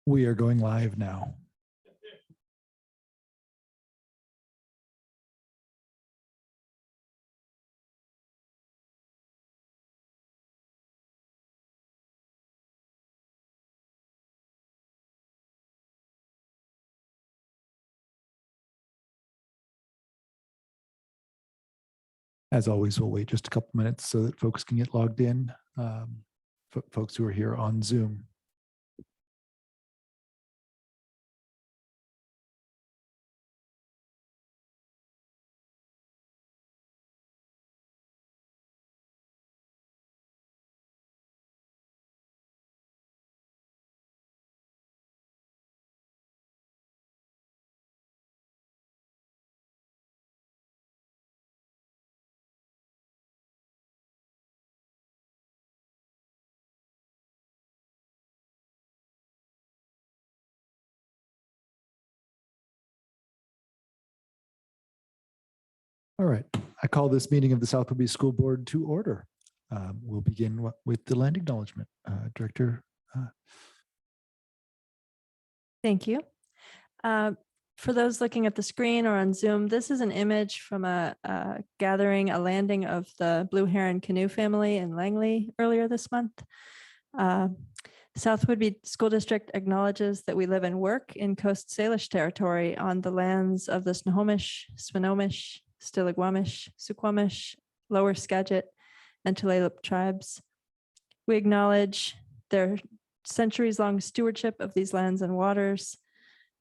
We are going live now. As always, we'll wait just a couple minutes so that folks can get logged in, folks who are here on Zoom. All right, I call this meeting of the South Whitby School Board to order. We'll begin with the land acknowledgement. Director. Thank you. For those looking at the screen or on Zoom, this is an image from a landing of the Blue Heron Canoe family in Langley earlier this month. South Whitby School District acknowledges that we live and work in Coast Salish territory on the lands of the Snohomish, Swinomish, Stillaguamish, Suquamish, Lower Skagit, and Tulalip tribes. We acknowledge their centuries-long stewardship of these lands and waters,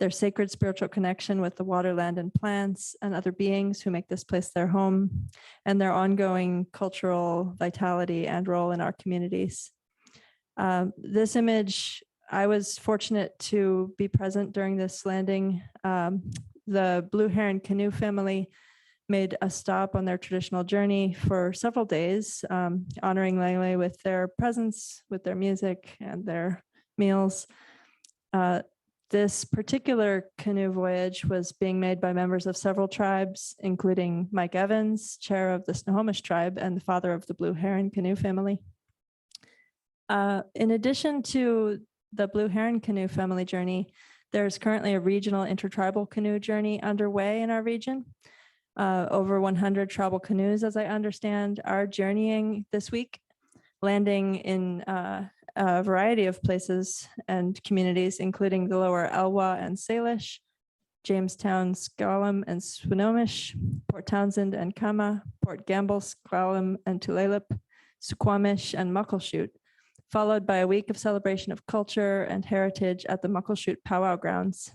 their sacred spiritual connection with the water, land, and plants and other beings who make this place their home, and their ongoing cultural vitality and role in our communities. This image, I was fortunate to be present during this landing. The Blue Heron Canoe family made a stop on their traditional journey for several days, honoring Langley with their presence, with their music and their meals. This particular canoe voyage was being made by members of several tribes, including Mike Evans, chair of the Snohomish tribe and the father of the Blue Heron Canoe family. In addition to the Blue Heron Canoe family journey, there's currently a regional intertribal canoe journey underway in our region. Over 100 tribal canoes, as I understand, are journeying this week, landing in a variety of places and communities, including the Lower Elwha and Salish, Jamestown, Sklallam, and Swinomish, Port Townsend and Kama, Port Gamble, Sklallam, and Tulalip, Suquamish, and Muckleshoot, followed by a week of celebration of culture and heritage at the Muckleshoot Powwow Grounds.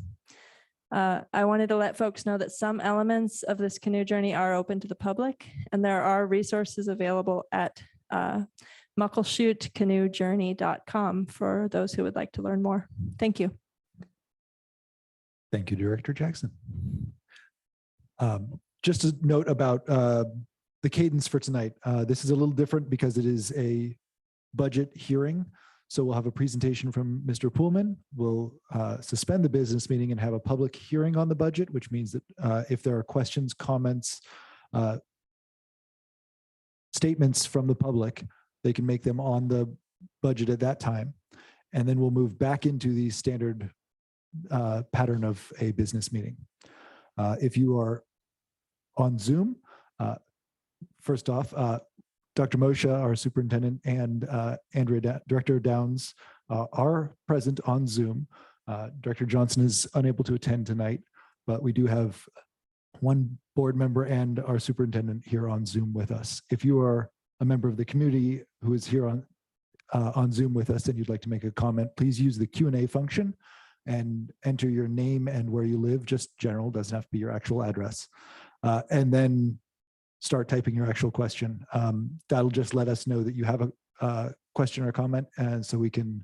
I wanted to let folks know that some elements of this canoe journey are open to the public, and there are resources available at muckleshootcanoejourney.com for those who would like to learn more. Thank you. Thank you, Director Jackson. Just a note about the cadence for tonight. This is a little different because it is a budget hearing. So we'll have a presentation from Mr. Poolman. We'll suspend the business meeting and have a public hearing on the budget, which means that if there are questions, comments, statements from the public, they can make them on the budget at that time. And then we'll move back into the standard pattern of a business meeting. If you are on Zoom, first off, Dr. Moshe, our superintendent, and Director Downs are present on Zoom. Director Johnson is unable to attend tonight, but we do have one board member and our superintendent here on Zoom with us. If you are a member of the community who is here on Zoom with us and you'd like to make a comment, please use the Q&A function and enter your name and where you live, just general, doesn't have to be your actual address. And then start typing your actual question. That'll just let us know that you have a question or comment, and so we can,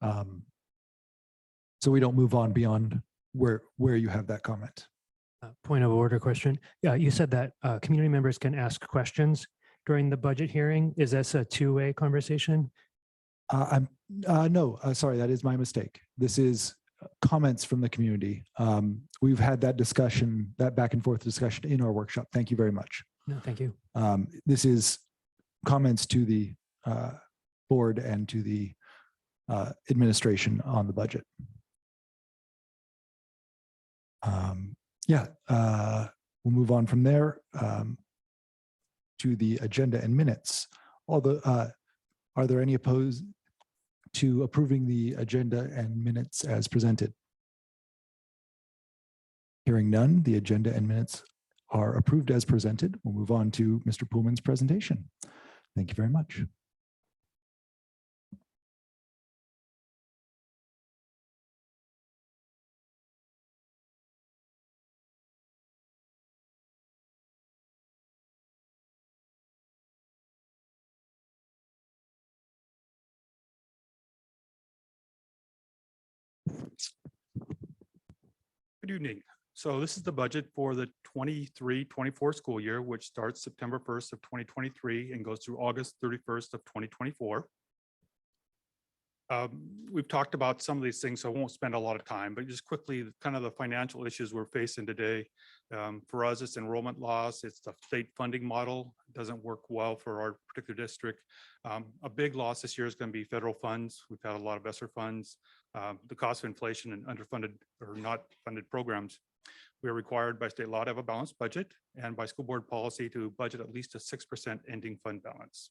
so we don't move on beyond where you have that comment. Point of order question. Yeah, you said that community members can ask questions during the budget hearing. Is this a two-way conversation? No, sorry, that is my mistake. This is comments from the community. We've had that discussion, that back and forth discussion in our workshop. Thank you very much. No, thank you. This is comments to the board and to the administration on the budget. Yeah, we'll move on from there to the agenda and minutes. Are there any opposed to approving the agenda and minutes as presented? Hearing none, the agenda and minutes are approved as presented. We'll move on to Mr. Poolman's presentation. Thank you very much. Good evening. So this is the budget for the 23-24 school year, which starts September 1st of 2023 and goes through August 31st of 2024. We've talked about some of these things, so I won't spend a lot of time, but just quickly, kind of the financial issues we're facing today. For us, it's enrollment loss. It's the state funding model. It doesn't work well for our particular district. A big loss this year is going to be federal funds. We've had a lot of ESSER funds. The cost of inflation and underfunded or not funded programs. We are required by state law to have a balanced budget and by school board policy to budget at least a 6% ending fund balance.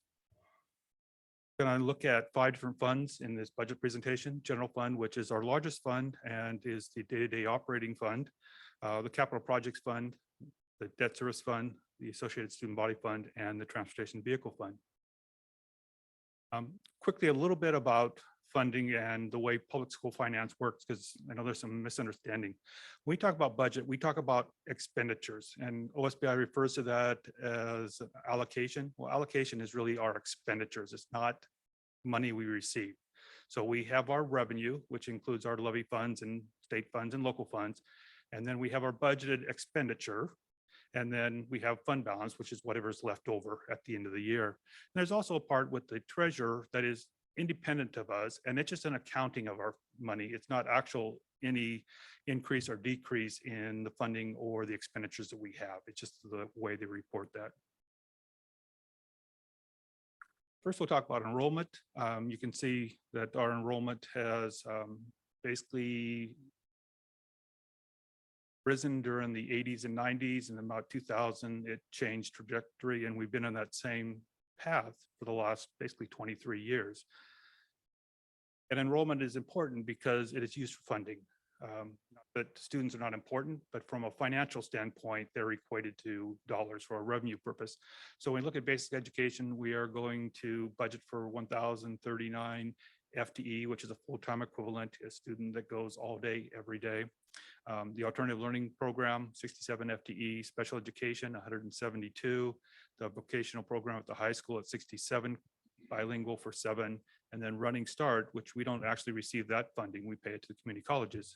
Going to look at 5 different funds in this budget presentation. General fund, which is our largest fund and is the day-to-day operating fund. The capital projects fund, the debt service fund, the associated student body fund, and the transportation vehicle fund. Quickly, a little bit about funding and the way public school finance works, because I know there's some misunderstanding. When we talk about budget, we talk about expenditures, and OSBI refers to that as allocation. Well, allocation is really our expenditures. It's not money we receive. So we have our revenue, which includes our levy funds and state funds and local funds. And then we have our budgeted expenditure. And then we have fund balance, which is whatever's left over at the end of the year. And there's also a part with the treasurer that is independent of us, and it's just an accounting of our money. It's not actual any increase or decrease in the funding or the expenditures that we have. It's just the way they report that. First, we'll talk about enrollment. You can see that our enrollment has basically risen during the 80s and 90s, and about 2000, it changed trajectory, and we've been on that same path for the last basically 23 years. And enrollment is important because it is used for funding. Not that students are not important, but from a financial standpoint, they're equated to dollars for a revenue purpose. So when we look at basic education, we are going to budget for 1,039 FTE, which is a full-time equivalent, a student that goes all day, every day. The alternative learning program, 67 FTE, special education, 172, the vocational program at the high school at 67, bilingual for 7, and then Running Start, which we don't actually receive that funding. We pay it to the community colleges,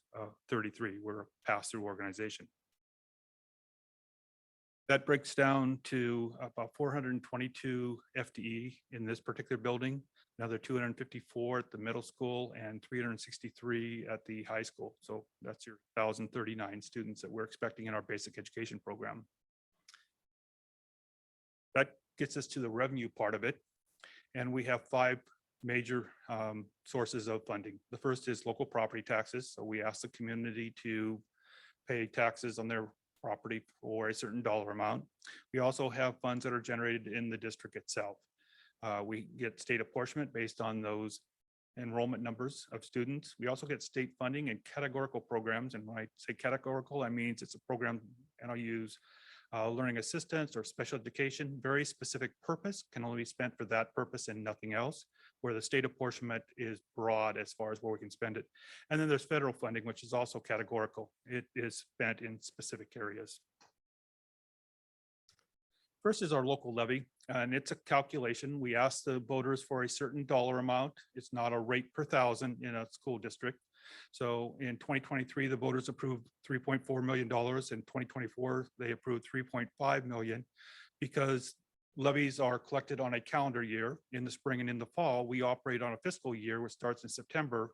33. We're a pass-through organization. That breaks down to about 422 FTE in this particular building, another 254 at the middle school, and 363 at the high school. So that's your 1,039 students that we're expecting in our basic education program. That gets us to the revenue part of it. And we have 5 major sources of funding. The first is local property taxes. So we ask the community to pay taxes on their property for a certain dollar amount. We also have funds that are generated in the district itself. We get state apportionment based on those enrollment numbers of students. We also get state funding and categorical programs. And when I say categorical, I mean it's a program, and I'll use learning assistance or special education, very specific purpose, can only be spent for that purpose and nothing else, where the state apportionment is broad as far as where we can spend it. And then there's federal funding, which is also categorical. It is spent in specific areas. First is our local levy, and it's a calculation. We ask the voters for a certain dollar amount. It's not a rate per thousand in a school district. So in 2023, the voters approved $3.4 million. In 2024, they approved $3.5 million because levies are collected on a calendar year. In the spring and in the fall, we operate on a fiscal year, which starts in September.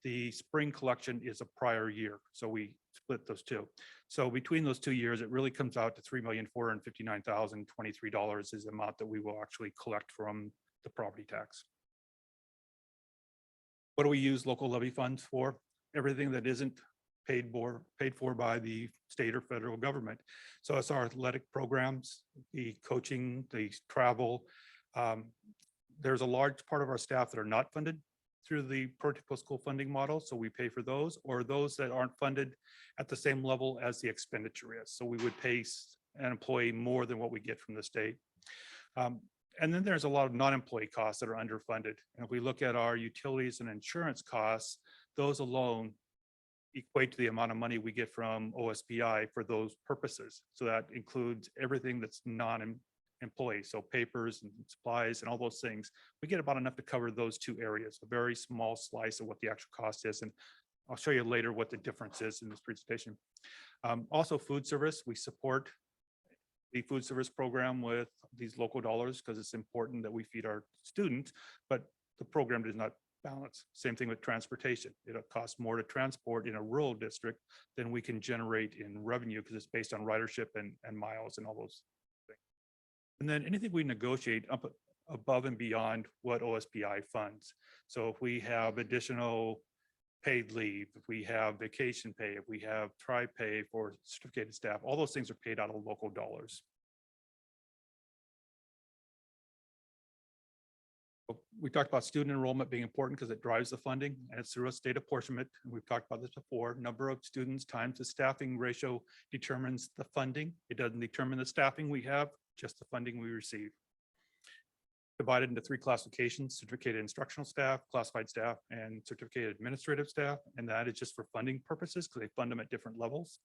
The spring collection is a prior year. So we split those two. So between those 2 years, it really comes out to $3,459,023 is the amount that we will actually collect from the property tax. What do we use local levy funds for? Everything that isn't paid for by the state or federal government. So it's our athletic programs, the coaching, the travel. There's a large part of our staff that are not funded through the pro-typical school funding model. So we pay for those, or those that aren't funded at the same level as the expenditure is. So we would pay an employee more than what we get from the state. And then there's a lot of non-employee costs that are underfunded. And if we look at our utilities and insurance costs, those alone equate to the amount of money we get from OSPI for those purposes. So that includes everything that's non-employee, so papers and supplies and all those things. We get about enough to cover those two areas, a very small slice of what the actual cost is. And I'll show you later what the difference is in this presentation. Also food service, we support the food service program with these local dollars because it's important that we feed our students, but the program does not balance. Same thing with transportation. It costs more to transport in a rural district than we can generate in revenue because it's based on ridership and miles and all those things. And then anything we negotiate up above and beyond what OSPI funds. So if we have additional paid leave, if we have vacation pay, if we have tri-pay for certificated staff, all those things are paid out of local dollars. We talked about student enrollment being important because it drives the funding, and it's through a state apportionment. And we've talked about this before. Number of students times the staffing ratio determines the funding. It doesn't determine the staffing we have, just the funding we receive. Divided into three classifications: certificated instructional staff, classified staff, and certificated administrative staff. And that is just for funding purposes because they fund them at different levels.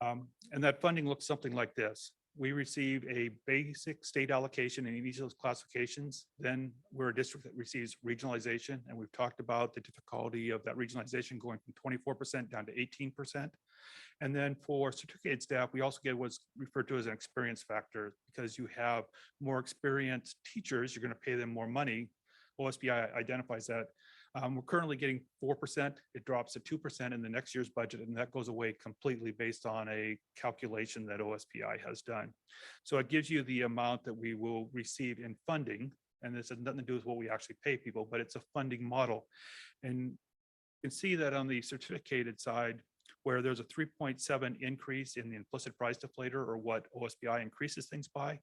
And that funding looks something like this. We receive a basic state allocation in each of those classifications. Then we're a district that receives regionalization. And we've talked about the difficulty of that regionalization going from 24% down to 18%. And then for certificated staff, we also get what's referred to as an experience factor. Because you have more experienced teachers, you're going to pay them more money. OSPI identifies that. We're currently getting 4%. It drops to 2% in the next year's budget, and that goes away completely based on a calculation that OSPI has done. So it gives you the amount that we will receive in funding, and this has nothing to do with what we actually pay people, but it's a funding model. And you can see that on the certificated side, where there's a 3.7 increase in the implicit price deflator, or what OSPI increases things by,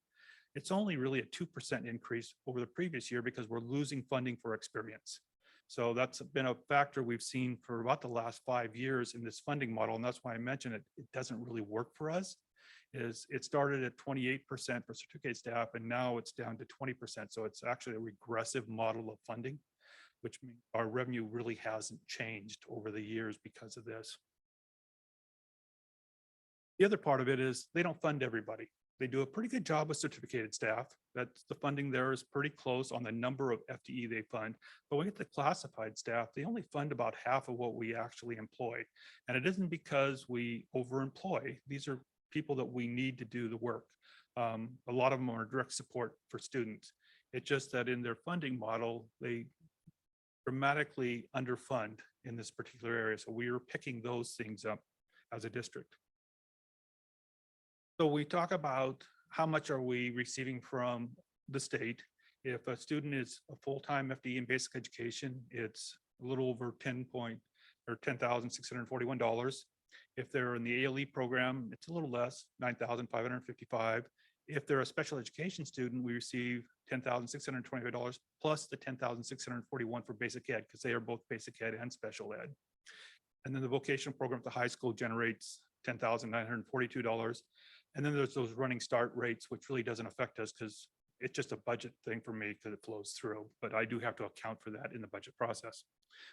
it's only really a 2% increase over the previous year because we're losing funding for experience. So that's been a factor we've seen for about the last 5 years in this funding model. And that's why I mentioned it, it doesn't really work for us. It started at 28% for certificate staff, and now it's down to 20%. So it's actually a regressive model of funding, which means our revenue really hasn't changed over the years because of this. The other part of it is they don't fund everybody. They do a pretty good job with certificated staff. That's the funding there is pretty close on the number of FTE they fund. But when we get the classified staff, they only fund about half of what we actually employ. And it isn't because we overemploy. These are people that we need to do the work. A lot of them are direct support for students. It's just that in their funding model, they dramatically underfund in this particular area. So we are picking those things up as a district. So we talk about how much are we receiving from the state. If a student is a full-time FTE in basic education, it's a little over $10,641. If they're in the ALE program, it's a little less, $9,555. If they're a special education student, we receive $10,625 plus the $10,641 for basic ed, because they are both basic ed and special ed. And then the vocational program at the high school generates $10,942. And then there's those running start rates, which really doesn't affect us because it's just a budget thing for me because it flows through, but I do have to account for that in the budget process.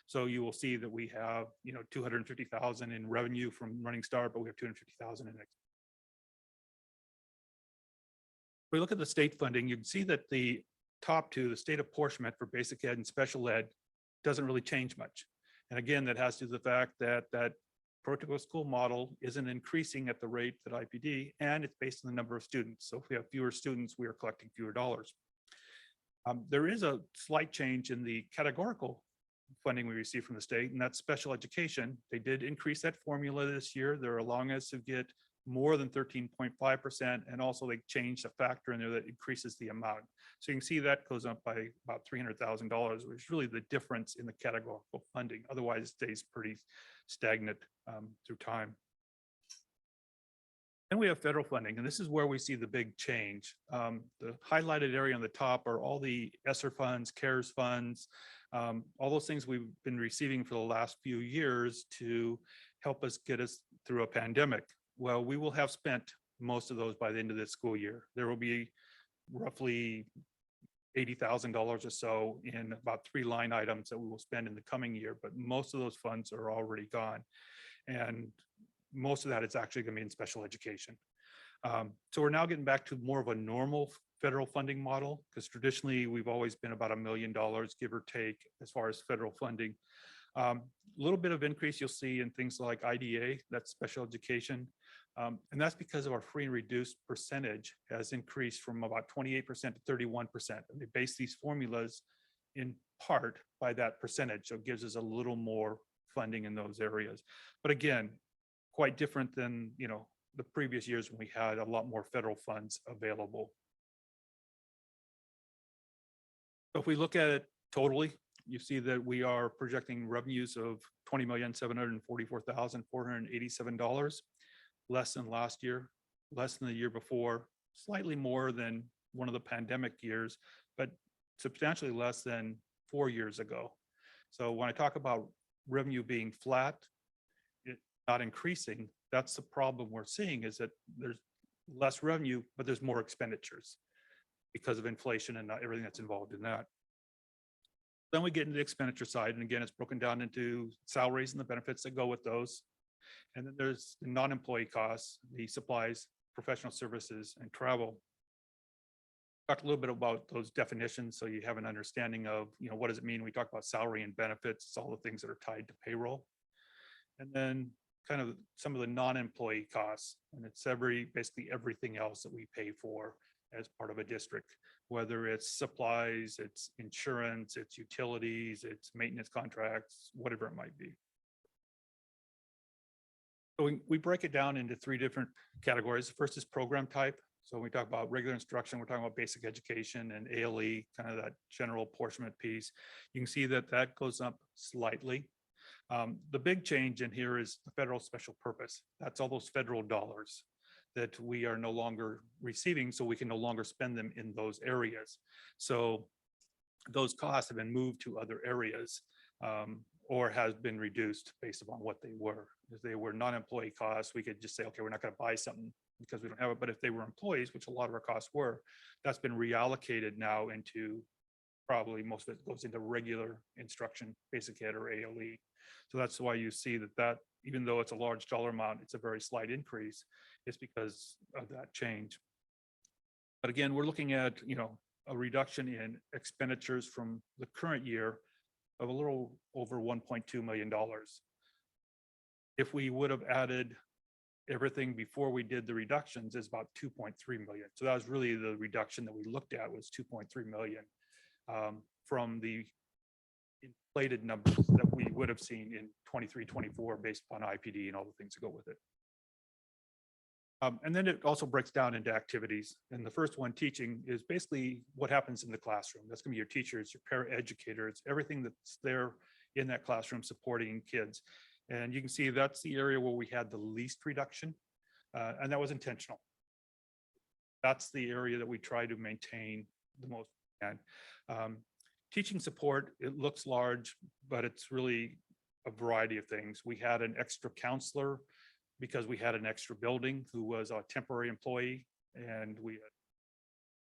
So you will see that we have, 250,000 in revenue from running start, but we have 250,000 in it. We look at the state funding, you can see that the top two, the state apportionment for basic ed and special ed, doesn't really change much. And again, that has to do with the fact that pro-typical school model isn't increasing at the rate that IPD, and it's based on the number of students. So if we have fewer students, we are collecting fewer dollars. There is a slight change in the categorical funding we receive from the state, and that's special education. They did increase that formula this year. They're allowing us to get more than 13.5%. And also they changed a factor in there that increases the amount. So you can see that goes up by about $300,000, which is really the difference in the categorical funding. Otherwise, it stays pretty stagnant through time. Then we have federal funding, and this is where we see the big change. The highlighted area on the top are all the ESSER funds, CARES funds, all those things we've been receiving for the last few years to help us get us through a pandemic. Well, we will have spent most of those by the end of this school year. There will be roughly $80,000 or so in about 3 line items that we will spend in the coming year, but most of those funds are already gone. And most of that is actually going to be in special education. So we're now getting back to more of a normal federal funding model, because traditionally we've always been about $1 million, give or take, as far as federal funding. A little bit of increase you'll see in things like IDA, that's special education. And that's because of our free and reduced percentage has increased from about 28% to 31%. And they base these formulas in part by that percentage. So it gives us a little more funding in those areas. But again, quite different than, you know, the previous years when we had a lot more federal funds available. So if we look at it totally, you see that we are projecting revenues of $20,744,487, less than last year, less than the year before, slightly more than one of the pandemic years, but substantially less than 4 years ago. So when I talk about revenue being flat, not increasing, that's the problem we're seeing, is that there's less revenue, but there's more expenditures because of inflation and everything that's involved in that. Then we get into the expenditure side, and again, it's broken down into salaries and the benefits that go with those. And then there's the non-employee costs, the supplies, professional services, and travel. Talk a little bit about those definitions so you have an understanding of, you know, what does it mean when we talk about salary and benefits. It's all the things that are tied to payroll. And then kind of some of the non-employee costs, and it's basically everything else that we pay for as part of a district, whether it's supplies, it's insurance, it's utilities, it's maintenance contracts, whatever it might be. So we break it down into 3 different categories. The first is program type. So when we talk about regular instruction, we're talking about basic education and ALE, kind of that general apportionment piece. You can see that that goes up slightly. The big change in here is the federal special purpose. That's all those federal dollars that we are no longer receiving, so we can no longer spend them in those areas. So those costs have been moved to other areas, or has been reduced based upon what they were. If they were non-employee costs, we could just say, okay, we're not going to buy something because we don't have it. But if they were employees, which a lot of our costs were, that's been reallocated now into, probably most of it goes into regular instruction, basic ed or ALE. So that's why you see that even though it's a large dollar amount, it's a very slight increase. It's because of that change. But again, we're looking at, you know, a reduction in expenditures from the current year of a little over $1.2 million. If we would have added everything before we did the reductions, is about 2.3 million. So that was really the reduction that we looked at, was 2.3 million from the inflated numbers that we would have seen in 23, 24 based upon IPD and all the things that go with it. And then it also breaks down into activities. And the first one, teaching, is basically what happens in the classroom. That's going to be your teachers, your paraeducators, everything that's there in that classroom supporting kids. And you can see that's the area where we had the least reduction, and that was intentional. That's the area that we try to maintain the most. Teaching support, it looks large, but it's really a variety of things. We had an extra counselor because we had an extra building who was a temporary employee, and we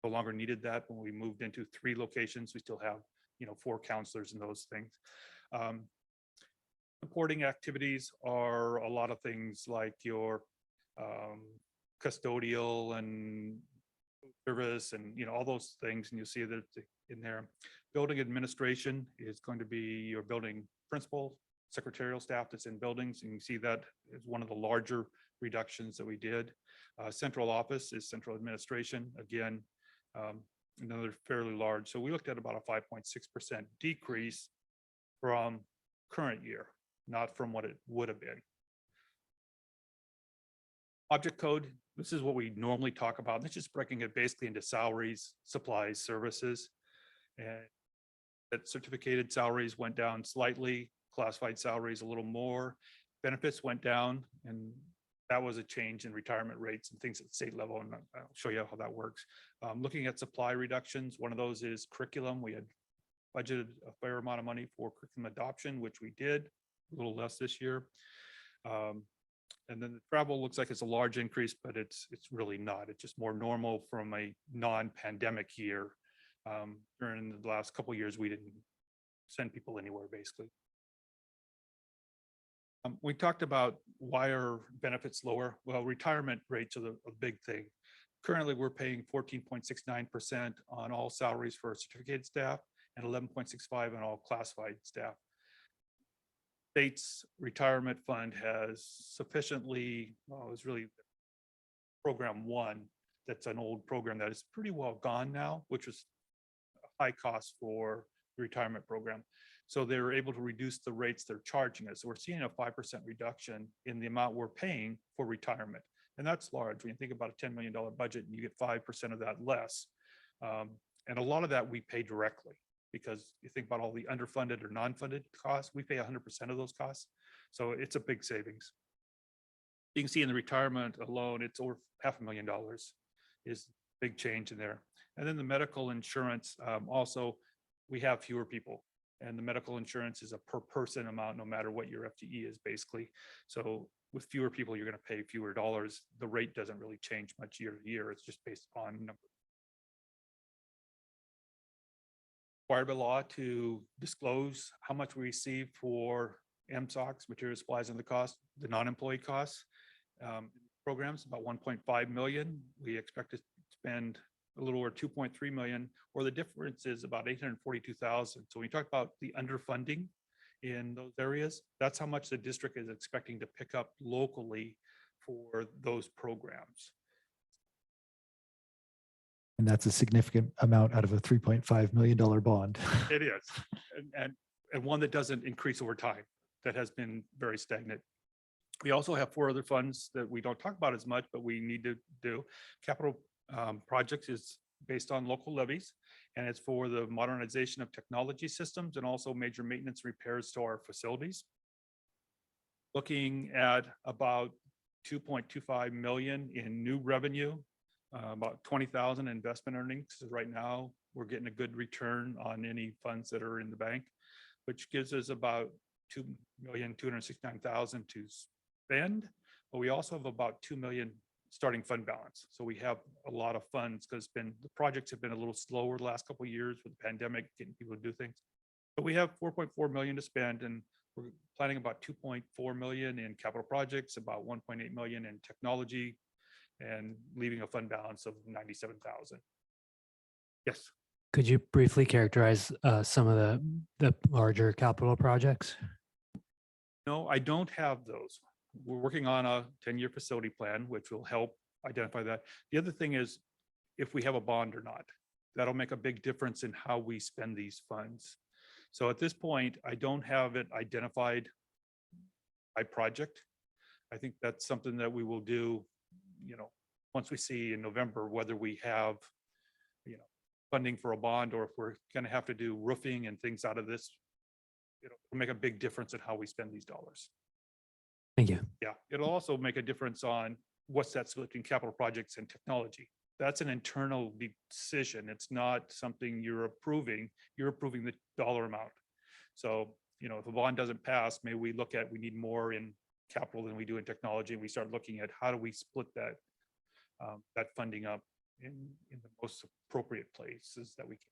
no longer needed that when we moved into 3 locations. We still have, you know, 4 counselors and those things. Supporting activities are a lot of things like your custodial and service and, you know, all those things, and you'll see that in there. Building administration is going to be your building principal, secretarial staff that's in buildings, and you see that is one of the larger reductions that we did. Central office is central administration, again, another fairly large. So we looked at about a 5.6% decrease from current year, not from what it would have been. Object code, this is what we normally talk about. It's just breaking it basically into salaries, supplies, services. And that certificated salaries went down slightly, classified salaries a little more, benefits went down, and that was a change in retirement rates and things at the state level, and I'll show you how that works. Looking at supply reductions, one of those is curriculum. We had budgeted a fair amount of money for curriculum adoption, which we did, a little less this year. And then the travel looks like it's a large increase, but it's really not. It's just more normal from a non-pandemic year. During the last couple of years, we didn't send people anywhere, basically. We talked about why are benefits lower? Well, retirement rates are a big thing. Currently, we're paying 14.69% on all salaries for certificated staff and 11.65% on all classified staff. State's retirement fund has sufficiently, well, it's really program one. That's an old program that is pretty well gone now, which was a high cost for the retirement program. So they're able to reduce the rates they're charging us. So we're seeing a 5% reduction in the amount we're paying for retirement. And that's large. When you think about a $10 million budget and you get 5% of that less. And a lot of that we pay directly, because you think about all the underfunded or non-funded costs, we pay 100% of those costs. So it's a big savings. You can see in the retirement alone, it's over $500,000 is big change in there. And then the medical insurance, also, we have fewer people. And the medical insurance is a per person amount, no matter what your FTE is, basically. So with fewer people, you're going to pay fewer dollars. The rate doesn't really change much year to year. It's just based on number. Required by law to disclose how much we receive for MSOCs, material supplies and the cost, the non-employee costs. Programs about 1.5 million. We expect to spend a little over 2.3 million, or the difference is about 842,000. So when you talk about the underfunding in those areas, that's how much the district is expecting to pick up locally for those programs. And that's a significant amount out of a $3.5 million bond. It is, and one that doesn't increase over time, that has been very stagnant. We also have 4 other funds that we don't talk about as much, but we need to do. Capital projects is based on local levies, and it's for the modernization of technology systems and also major maintenance repairs to our facilities. Looking at about 2.25 million in new revenue, about 20,000 investment earnings. Right now, we're getting a good return on any funds that are in the bank, which gives us about 2,269,000 to spend. But we also have about 2 million starting fund balance. So we have a lot of funds, because the projects have been a little slower the last couple of years with the pandemic, getting people to do things. But we have 4.4 million to spend, and we're planning about 2.4 million in capital projects, about 1.8 million in technology, and leaving a fund balance of 97,000. Yes. Could you briefly characterize some of the larger capital projects? No, I don't have those. We're working on a 10-year facility plan, which will help identify that. The other thing is if we have a bond or not. That'll make a big difference in how we spend these funds. So at this point, I don't have it identified by project. I think that's something that we will do, once we see in November whether we have, funding for a bond, or if we're going to have to do roofing and things out of this. It'll make a big difference in how we spend these dollars. Thank you. Yeah, it'll also make a difference on what's that split between capital projects and technology. That's an internal decision. It's not something you're approving. You're approving the dollar amount. So, if a bond doesn't pass, maybe we look at, we need more in capital than we do in technology. And we start looking at how do we split that funding up in the most appropriate places that we can.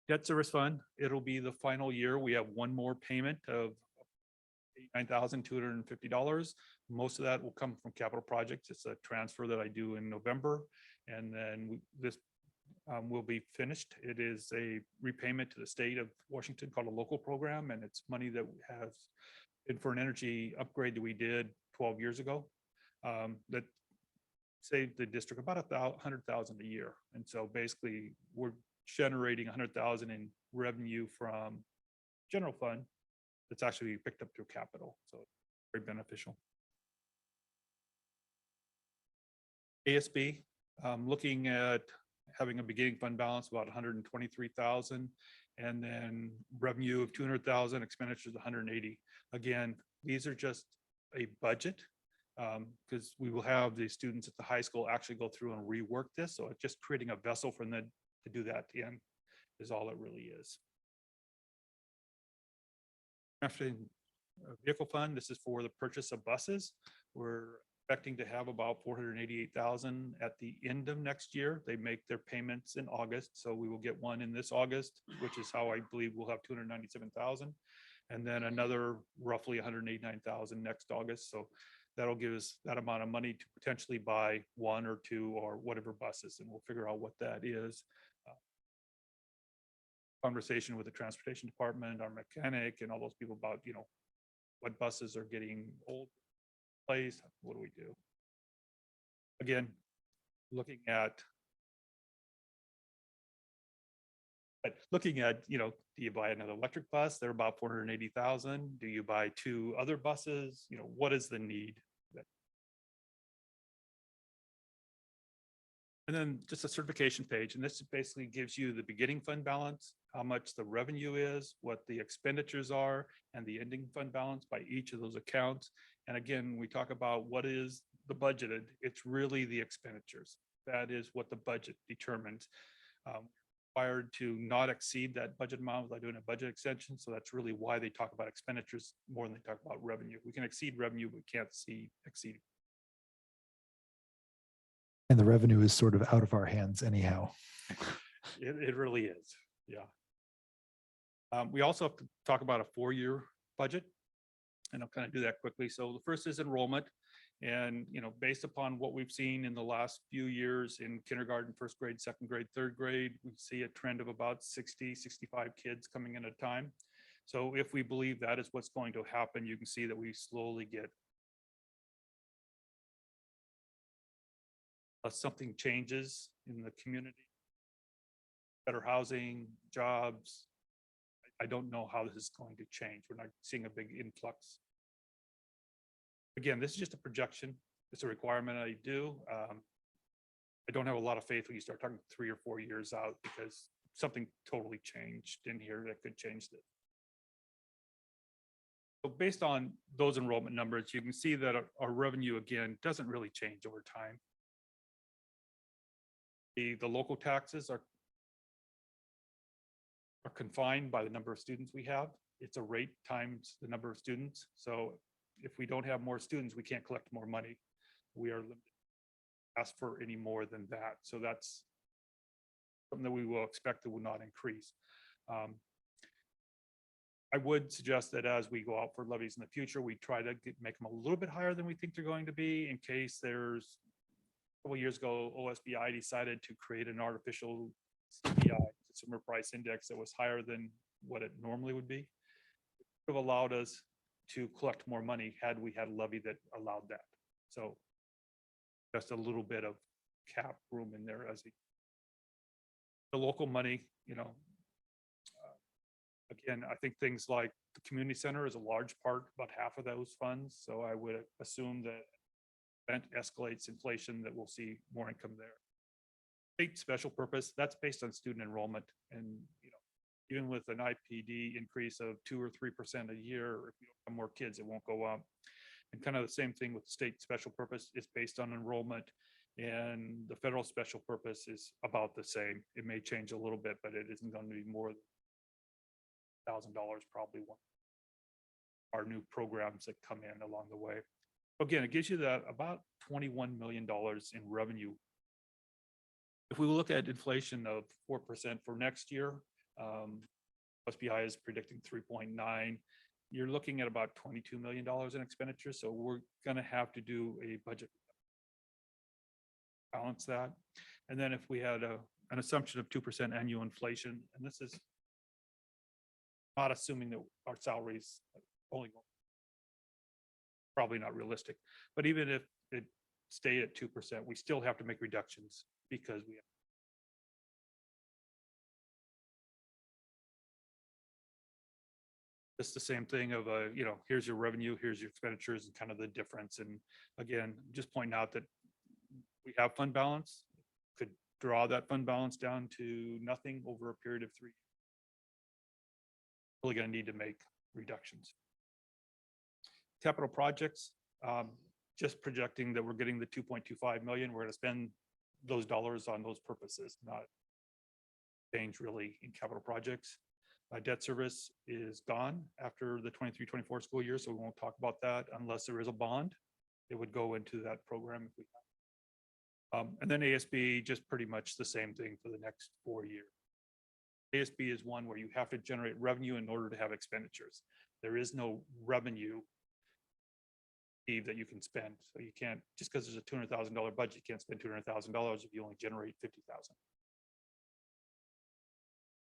Debt service fund, it'll be the final year. We have one more payment of $89,250. Most of that will come from capital projects. It's a transfer that I do in November, and then this will be finished. It is a repayment to the state of Washington called a local program, and it's money that has been for an energy upgrade that we did 12 years ago that saved the district about $100,000 a year. And so basically we're generating $100,000 in revenue from general fund that's actually picked up through capital. So very beneficial. ASB, looking at having a beginning fund balance of about 123,000, and then revenue of 200,000, expenditures 180. Again, these are just a budget because we will have the students at the high school actually go through and rework this. So it's just creating a vessel for them to do that in is all it really is. After vehicle fund, this is for the purchase of buses. We're expecting to have about 488,000 at the end of next year. They make their payments in August, so we will get one in this August, which is how I believe we'll have 297,000, and then another roughly 189,000 next August. So that'll give us that amount of money to potentially buy one or two or whatever buses, and we'll figure out what that is. Conversation with the transportation department, our mechanic, and all those people about, you know, what buses are getting old, place, what do we do? Again, looking at, you know, do you buy another electric bus? They're about 480,000. Do you buy two other buses? You know, what is the need? And then just a certification page. And this basically gives you the beginning fund balance, how much the revenue is, what the expenditures are, and the ending fund balance by each of those accounts. And again, we talk about what is the budgeted, it's really the expenditures. That is what the budget determines. Required to not exceed that budget amount without doing a budget extension. So that's really why they talk about expenditures more than they talk about revenue. We can exceed revenue, but we can't exceed. And the revenue is sort of out of our hands anyhow. It really is, yeah. We also have to talk about a 4-year budget, and I'll kind of do that quickly. So the first is enrollment, and you know, based upon what we've seen in the last few years in kindergarten, first grade, second grade, third grade, we see a trend of about 60, 65 kids coming in at a time. So if we believe that is what's going to happen, you can see that we slowly get something changes in the community, better housing, jobs. I don't know how this is going to change. We're not seeing a big influx. Again, this is just a projection. It's a requirement I do. I don't have a lot of faith when you start talking 3 or 4 years out because something totally changed in here that could change this. So based on those enrollment numbers, you can see that our revenue, again, doesn't really change over time. The local taxes are confined by the number of students we have. It's a rate times the number of students. So if we don't have more students, we can't collect more money. We are limited to ask for any more than that. So that's something that we will expect that will not increase. I would suggest that as we go out for levies in the future, we try to make them a little bit higher than we think they're going to be in case there's a couple of years ago, OSBI decided to create an artificial CPI, consumer price index, that was higher than what it normally would be. It would have allowed us to collect more money had we had a levy that allowed that. So just a little bit of cap room in there as the local money, you know. Again, I think things like the community center is a large part, about half of those funds. So I would assume that event escalates inflation, that we'll see more income there. State special purpose, that's based on student enrollment, and you know, even with an IPD increase of 2 or 3% a year, if we don't have more kids, it won't go up. And kind of the same thing with state special purpose, it's based on enrollment, and the federal special purpose is about the same. It may change a little bit, but it isn't going to be more than $1,000 probably one. Our new programs that come in along the way. Again, it gives you that about $21 million in revenue. If we look at inflation of 4% for next year, SBI is predicting 3.9. You're looking at about $22 million in expenditures. So we're going to have to do a budget balance that. And then if we had an assumption of 2% annual inflation, and this is not assuming that our salaries only go, probably not realistic, but even if it stayed at 2%, we still have to make reductions because we have. It's the same thing of here's your revenue, here's your expenditures and kind of the difference. And again, just pointing out that we have fund balance, could draw that fund balance down to nothing over a period of 3 years. Really going to need to make reductions. Capital projects, just projecting that we're getting the 2.25 million. We're going to spend those dollars on those purposes, not change really in capital projects. Debt service is gone after the 23-24 school year, so we won't talk about that unless there is a bond. It would go into that program if we have. And then ASB, just pretty much the same thing for the next 4 years. ASB is one where you have to generate revenue in order to have expenditures. There is no revenue that you can spend. So you can't, just because there's a $200,000 budget, you can't spend $200,000 if you only generate 50,000.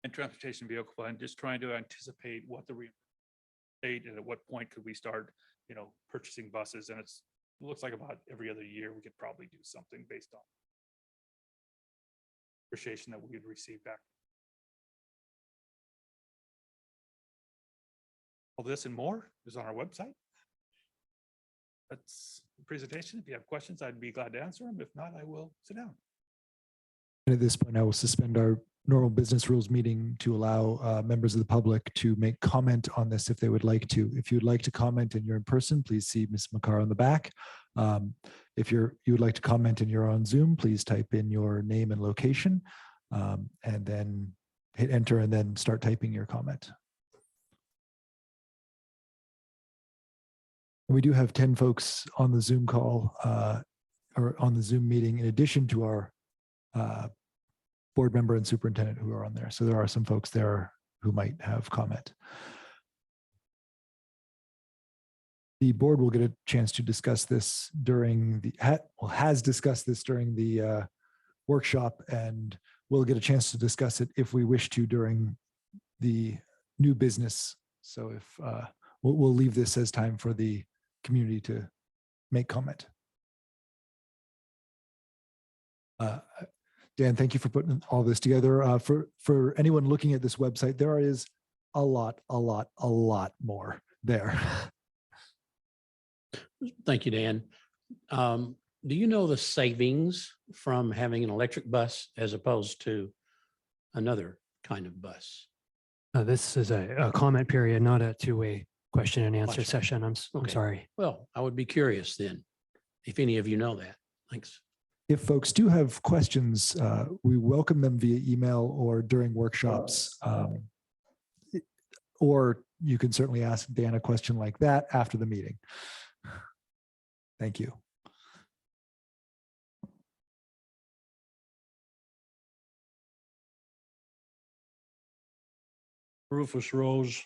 And transportation vehicle fund, just trying to anticipate what the rate and at what point could we start, purchasing buses. And it looks like about every other year we could probably do something based on appreciation that we would receive back. All this and more is on our website. That's the presentation. If you have questions, I'd be glad to answer them. If not, I will sit down. And at this point, I will suspend our normal business rules meeting to allow members of the public to make comment on this if they would like to. If you would like to comment and you're in person, please see Ms. Makar on the back. If you would like to comment and you're on Zoom, please type in your name and location and then hit enter and then start typing your comment. We do have 10 folks on the Zoom call or on the Zoom meeting in addition to our board member and superintendent who are on there. So there are some folks there who might have comment. The board will get a chance to discuss this during the, has discussed this during the workshop, and we'll get a chance to discuss it if we wish to during the new business. So if we'll leave this as time for the community to make comment. Dan, thank you for putting all this together. For anyone looking at this website, there is a lot more there. Thank you, Dan. Do you know the savings from having an electric bus as opposed to another kind of bus? This is a comment period, not a two-way question and answer Question. session. I'm Okay. sorry. Well, I would be curious then, if any of you know that. Thanks. If folks do have questions, we welcome them via email or during workshops. Or you can certainly ask Dan a question like that after the meeting. Thank you. Rufus Rose.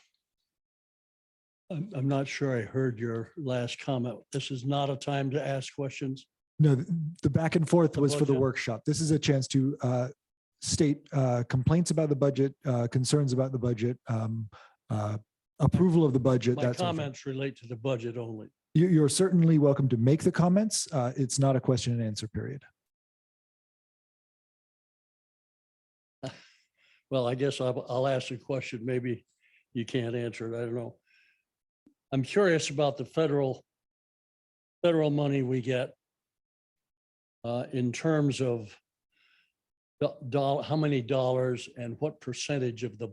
I'm not sure I heard your last comment. This is not a time to ask questions. No, the back and forth The was for the budget. workshop. This is a chance to state complaints about the budget, concerns about the budget, approval of the budget. My that sort of thing. comments relate to the budget only. You're certainly welcome to make the comments. It's not a question and answer period. Well, I guess I'll ask a question. Maybe you can't answer it. I don't know. I'm curious about the federal money we get in terms of how many dollars and what percentage of the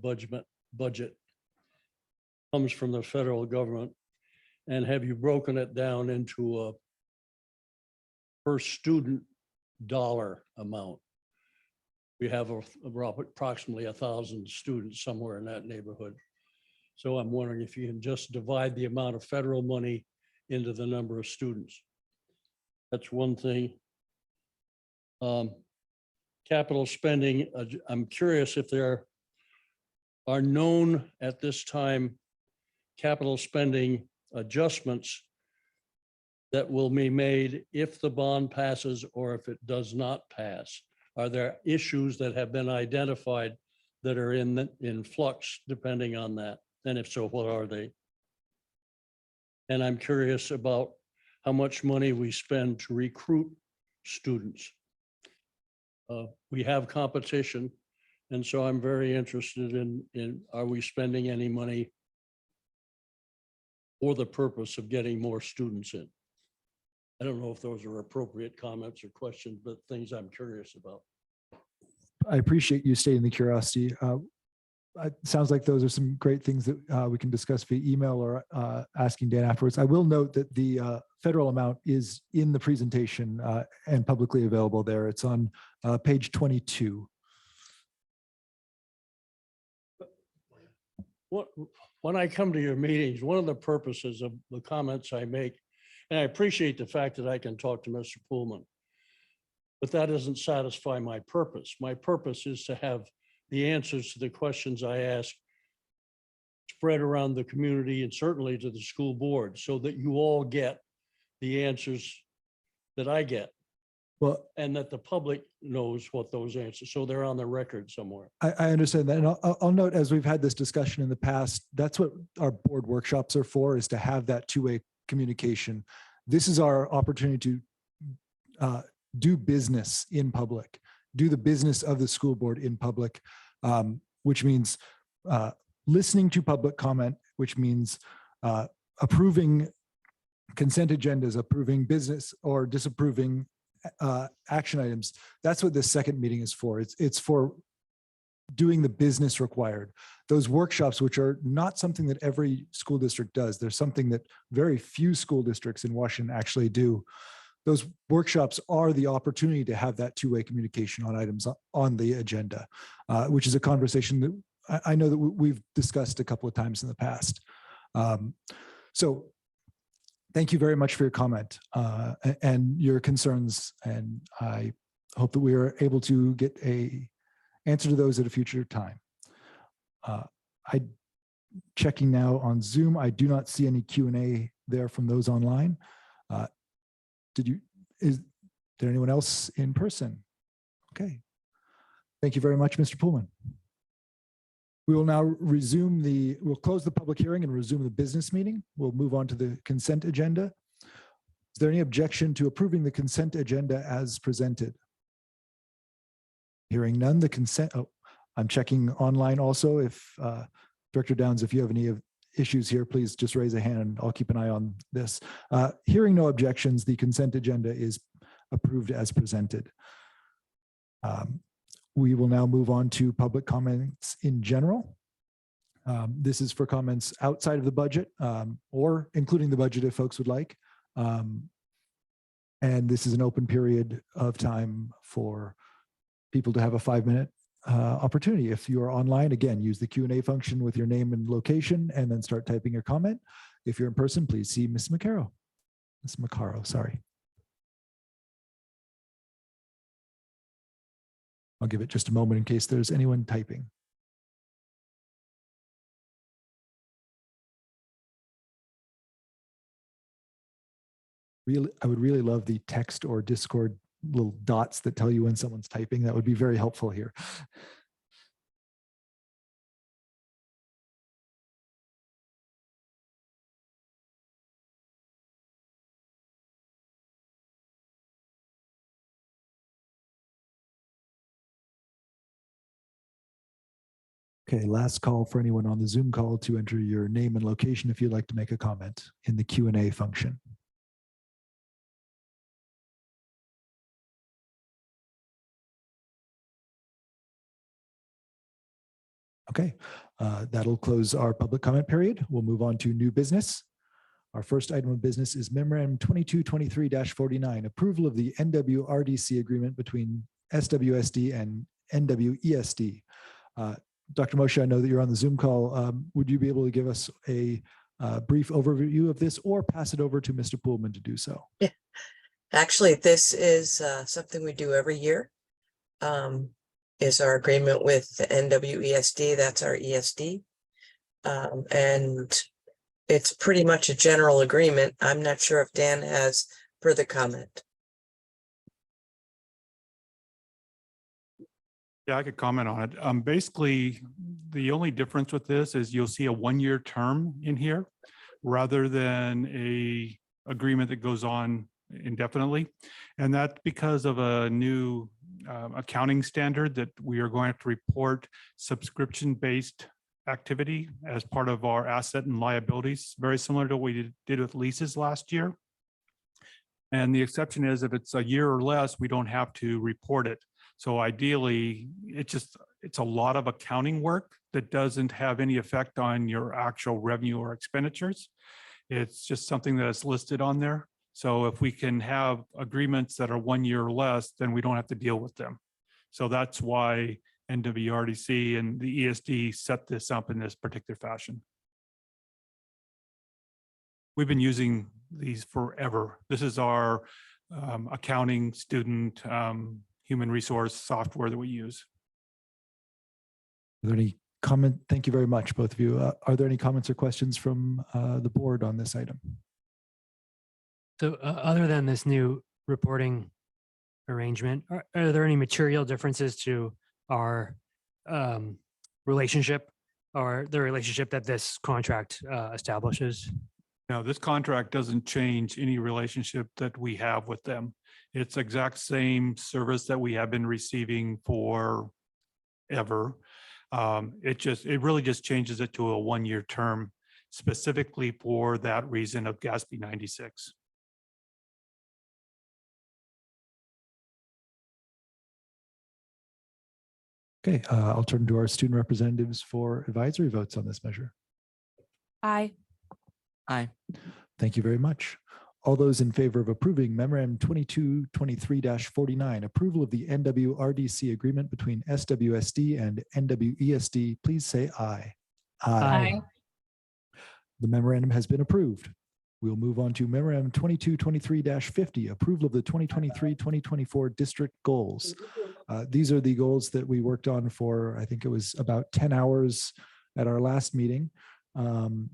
budget comes from the federal government. And have you broken it down into a per student dollar amount? We have approximately 1,000 students, somewhere in that neighborhood. So I'm wondering if you can just divide the amount of federal money into the number of students. That's one thing. Capital spending, I'm curious if there are known at this time capital spending adjustments that will be made if the bond passes or if it does not pass. Are there issues that have been identified that are in flux depending on that? And if so, what are they? And I'm curious about how much money we spend to recruit students. We have competition, and so I'm very interested in are we spending any money for the purpose of getting more students in? I don't know if those are appropriate comments or questions, but things I'm curious about. I appreciate you stating the curiosity. It sounds like those are some great things that we can discuss via email or asking Dan afterwards. I will note that the federal amount is in the presentation and publicly available there. It's on page 22. When I come to your meetings, one of the purposes of the comments I make, and I appreciate the fact that I can talk to Mr. Pullman, but that doesn't satisfy my purpose. My purpose is to have the answers to the questions I ask spread around the community and certainly to the school board so that you all get the answers that I get Well, and that the public knows what those answers, so they're on the record somewhere. I understand that. And I'll note, as we've had this discussion in the past, that's what our board workshops are for, is to have that two-way communication. This is our opportunity to do business in public, do the business of the school board in public, which means listening to public comment, which means approving consent agendas, approving business or disapproving action items. That's what this second meeting is for. It's for doing the business required. Those workshops, which are not something that every school district does, there's something that very few school districts in Washington actually do. Those workshops are the opportunity to have that two-way communication on items on the agenda, which is a conversation that I know that we've discussed a couple of times in the past. So thank you very much for your comment and your concerns. And I hope that we are able to get a answer to those at a future time. Checking now on Zoom. I do not see any Q&A there from those online. Is there anyone else in person? Okay. Thank you very much, Mr. Pullman. We will now we'll close the public hearing and resume the business meeting. We'll move on to the consent agenda. Is there any objection to approving the consent agenda as presented? Hearing none, the consent, I'm checking online also. If Director Downs, if you have any issues here, please just raise a hand and I'll keep an eye on this. Hearing no objections, the consent agenda is approved as presented. We will now move on to public comments in general. This is for comments outside of the budget or including the budget if folks would like. And this is an open period of time for people to have a 5-minute opportunity. If you are online, again, use the Q&A function with your name and location and then start typing your comment. If you're in person, please see Ms. McCarrow. Ms. McCarrow, sorry. I'll give it just a moment in case there's anyone typing. I would really love the text or Discord little dots that tell you when someone's typing. That would be very helpful here. Okay, last call for anyone on the Zoom call to enter your name and location if you'd like to make a comment in the Q&A function. Okay, that'll close our public comment period. We'll move on to new business. Our first item of business is Memorandum 2223-49, approval of the NWRDC agreement between SWSD and NWESD. Dr. Moshe, I know that you're on the Zoom call. Would you be able to give us a brief overview of this or pass it over to Mr. Pullman to do so? Yeah, actually, this is something we do every year. Is our agreement with the NWESD, that's our ESD. And it's pretty much a general agreement. I'm not sure if Dan has further comment. Yeah, I could comment on it. Basically, the only difference with this is you'll see a one-year term in here rather than a agreement that goes on indefinitely. And that's because of a new accounting standard that we are going to report subscription-based activity as part of our asset and liabilities, very similar to what we did with leases last year. And the exception is if it's a year or less, we don't have to report it. So ideally, it's a lot of accounting work that doesn't have any effect on your actual revenue or expenditures. It's just something that is listed on there. So if we can have agreements that are 1 year or less, then we don't have to deal with them. So that's why NWRDC and the ESD set this up in this particular fashion. We've been using these forever. This is our accounting student human resource software that we use. Are there any comment? Thank you very much, both of you. Are there any comments or questions from the board on this item? So other than this new reporting arrangement, are there any material differences to our relationship or the relationship that this contract establishes? Now, this contract doesn't change any relationship that we have with them. It's exact same service that we have been receiving for ever. It really just changes it to a 1 year term specifically for that reason of GASB 96. Okay, I'll turn to our student representatives for advisory votes on this measure. Aye. Aye. Thank you very much. All those in favor of approving Memorandum 2223-49, approval of the NWRDC agreement between SWSD and NWESD, please say aye. Aye. The memorandum has been approved. We'll move on to Memorandum 2223-50, approval of the 2023-2024 district goals. These are the goals that we worked on for, I think it was about 10 hours at our last meeting. And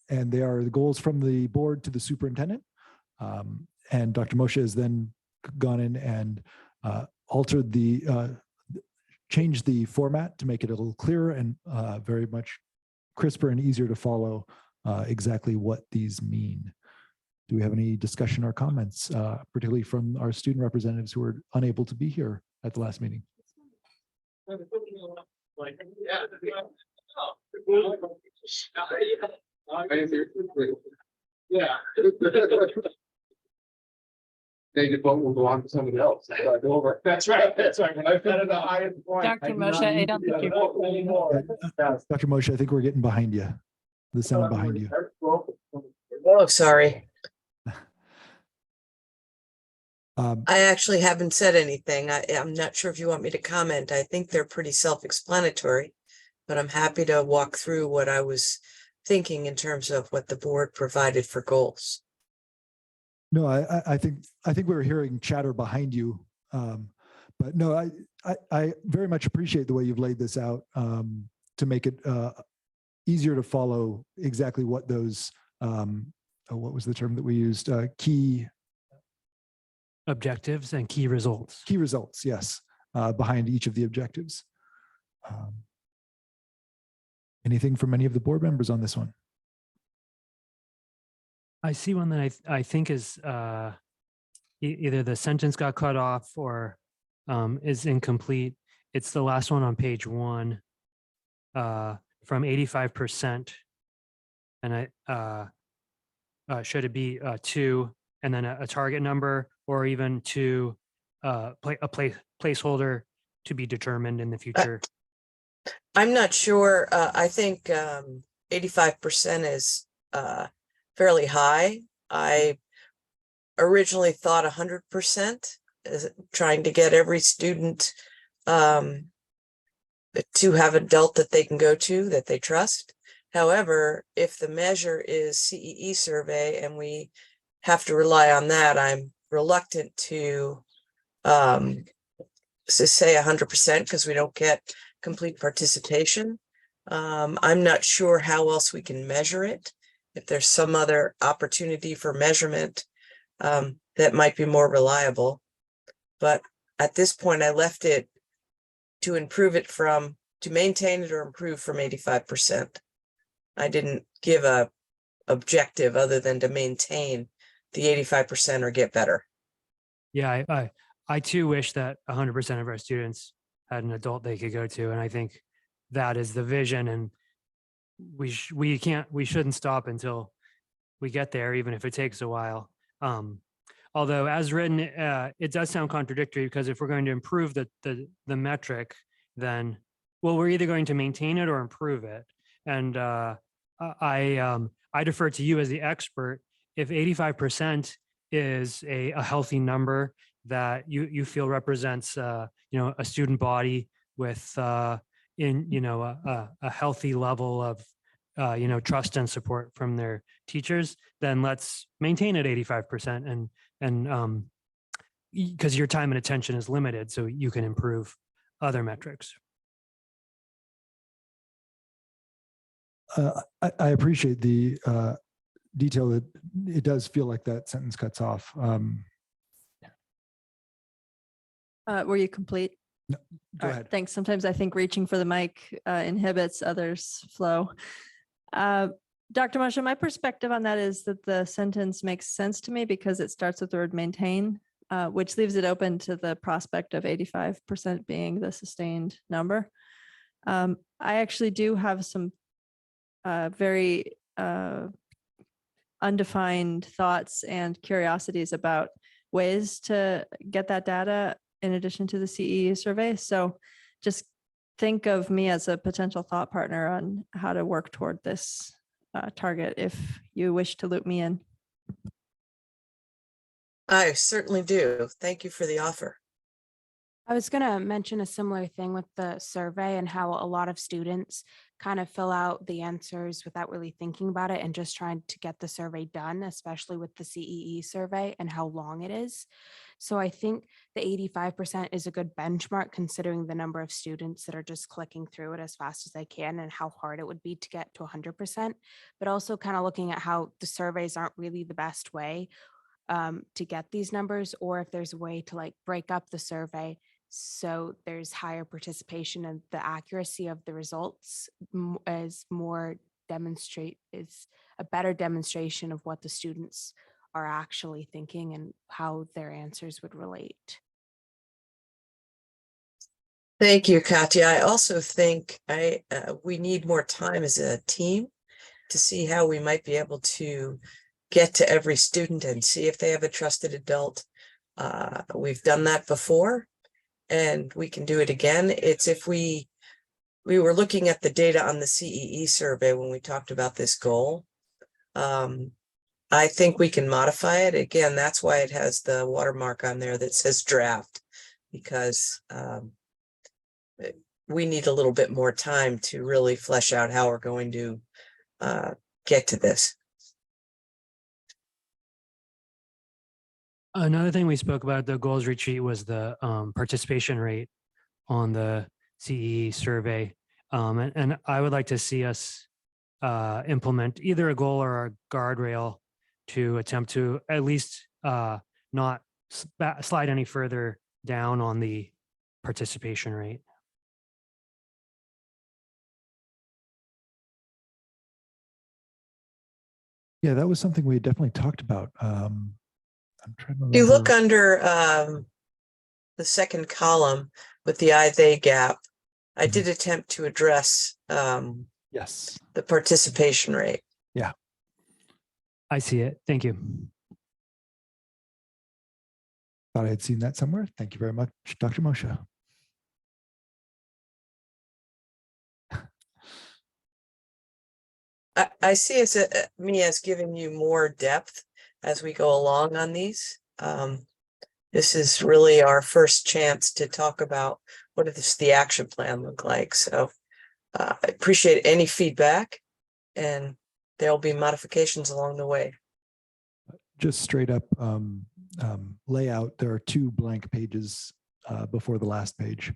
they are the goals from the board to the superintendent. And Dr. Moshe has then gone in and altered changed the format to make it a little clearer and very much crisper and easier to follow exactly what these mean. Do we have any discussion or comments, particularly from our student representatives who were unable to be here at the last meeting? Yeah. They vote will go on to somebody else. That's right. That's right. When I've been at the highest point. Dr. Moshe, I don't think you're. Dr. Moshe, I think we're getting behind you. The sound behind you. Oh, sorry. Um, I actually haven't said anything. I'm not sure if you want me to comment. I think they're pretty self-explanatory, but I'm happy to walk through what I was thinking in terms of what the board provided for goals. No, I think we were hearing chatter behind you. But no, I very much appreciate the way you've laid this out to make it easier to follow exactly what those, what was the term that we used? Key Objectives and key results. key results, yes, behind each of the objectives. Anything from any of the board members on this one? I see one that I think is either the sentence got cut off or is incomplete. It's the last one on page 1 from 85%. And should it be 2 and then a target number or even to a placeholder to be determined in the future? I'm not sure. I think 85% is fairly high. I originally thought 100%, trying to get every student to have a adult that they can go to, that they trust. However, if the measure is CEE survey and we have to rely on that, I'm reluctant to say 100% because we don't get complete participation. I'm not sure how else we can measure it. If there's some other opportunity for measurement that might be more reliable. But at this point, I left it to improve it to maintain it or improve from 85%. I didn't give a objective other than to maintain the 85% or get better. Yeah, I too wish that 100% of our students had an adult they could go to. And I think that is the vision. And we shouldn't stop until we get there, even if it takes a while. Although as written, it does sound contradictory, because if we're going to improve the metric, then, well, we're either going to maintain it or improve it. And I defer to you as the expert. If 85% is a healthy number that you feel represents, a student body with, a healthy level of, trust and support from their teachers, then let's maintain at 85%. And because your time and attention is limited, so you can improve other metrics. I appreciate the detail that it does feel like that sentence cuts off. Were you complete? Go All right, ahead. thanks. Sometimes I think reaching for the mic inhibits others' flow. Dr. Masha, my perspective on that is that the sentence makes sense to me because it starts with the word maintain, which leaves it open to the prospect of 85% being the sustained number. I actually do have some very undefined thoughts and curiosities about ways to get that data in addition to the CEE survey. So just think of me as a potential thought partner on how to work toward this target if you wish to loop me in. I certainly do. Thank you for the offer. I was going to mention a similar thing with the survey and how a lot of students kind of fill out the answers without really thinking about it and just trying to get the survey done, especially with the CEE survey and how long it is. So I think the 85% is a good benchmark considering the number of students that are just clicking through it as fast as they can and how hard it would be to get to 100%, but also kind of looking at how the surveys aren't really the best way to get these numbers, or if there's a way to like break up the survey so there's higher participation and the accuracy of the results is a better demonstration of what the students are actually thinking and how their answers would relate. Thank you, Katya. I also think we need more time as a team to see how we might be able to get to every student and see if they have a trusted adult. We've done that before and we can do it again. It's if we were looking at the data on the CEE survey when we talked about this goal. I think we can modify it. Again, that's why it has the watermark on there that says draft, because we need a little bit more time to really flesh out how we're going to get to this. Another thing we spoke about at the goals retreat was the participation rate on the CEE survey. And I would like to see us implement either a goal or a guardrail to attempt to at least not slide any further down on the participation rate. Yeah, that was something we definitely talked about. I'm trying to remember. You look under the second column with the they gap. I did attempt to address Yes. the participation rate. I see it. Thank you. Thought I had seen that somewhere. Thank you very much, Dr. Moshe. I see me as giving you more depth as we go along on these. This is really our first chance to talk about what does the action plan look like. So I appreciate any feedback, and there'll be modifications along the way. Just straight up layout, there are 2 blank pages before the last page.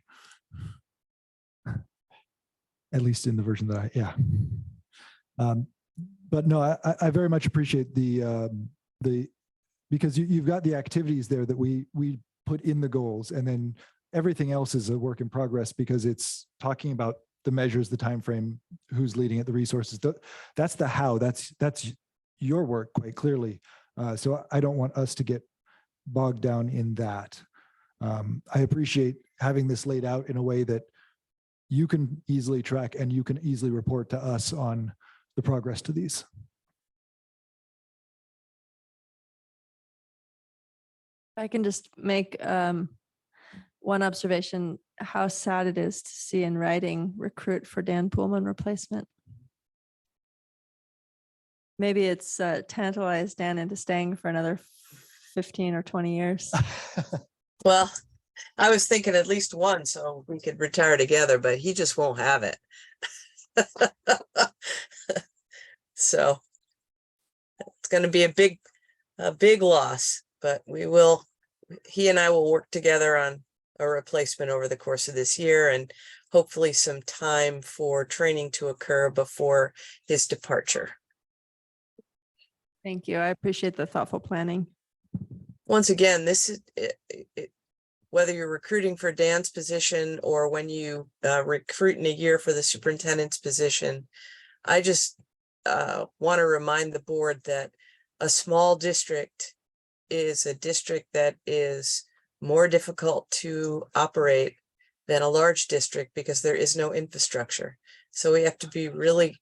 At least in the version that but no, I very much appreciate the because you've got the activities there that we put in the goals, and then everything else is a work in progress because it's talking about the measures, the time frame, who's leading it, the resources. That's the how. That's your work quite clearly. So I don't want us to get bogged down in that. I appreciate having this laid out in a way that you can easily track and you can easily report to us on the progress to these. I can just make one observation, how sad it is to see in writing recruit for Dan Poolman replacement. Maybe it's tantalized Dan into staying for another 15 or 20 years. Well, I was thinking at least one, so we could retire together, but he just won't have it. So it's going to be a big loss, but he and I will work together on a replacement over the course of this year, and hopefully some time for training to occur before his departure. Thank you. I appreciate the thoughtful planning. Once again, this is whether you're recruiting for Dan's position or when you recruit in a year for the superintendent's position, I just want to remind the board that a small district is a district that is more difficult to operate than a large district because there is no infrastructure. So we have to be really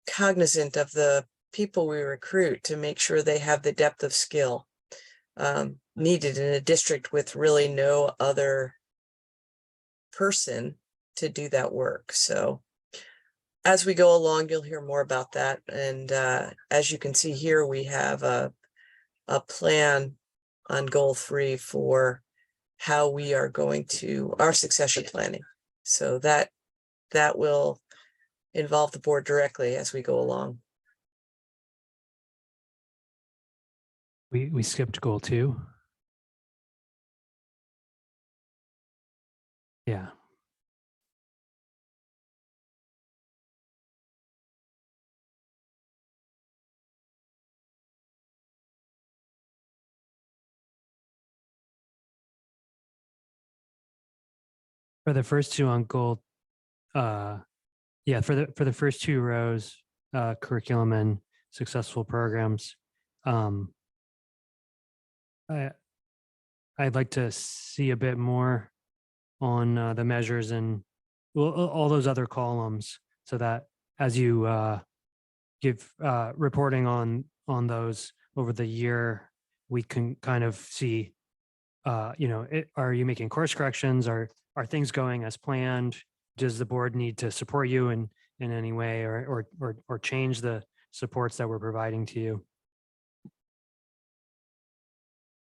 cognizant of the people we recruit to make sure they have the depth of skill needed in a district with really no other person to do that work. So as we go along, you'll hear more about that. And as you can see here, we have a plan on goal 3 for how we are going to our succession planning. So that will involve the board directly as we go along. We skipped goal 2. Yeah. For the first two on goal, yeah, for the first 2 rows, curriculum and successful programs, I'd like to see a bit more on the measures and all those other columns, so that as you give reporting on those over the year, we can kind of see, are you making course corrections? Are things going as planned? Does the board need to support you in any way, or change the supports that we're providing to you?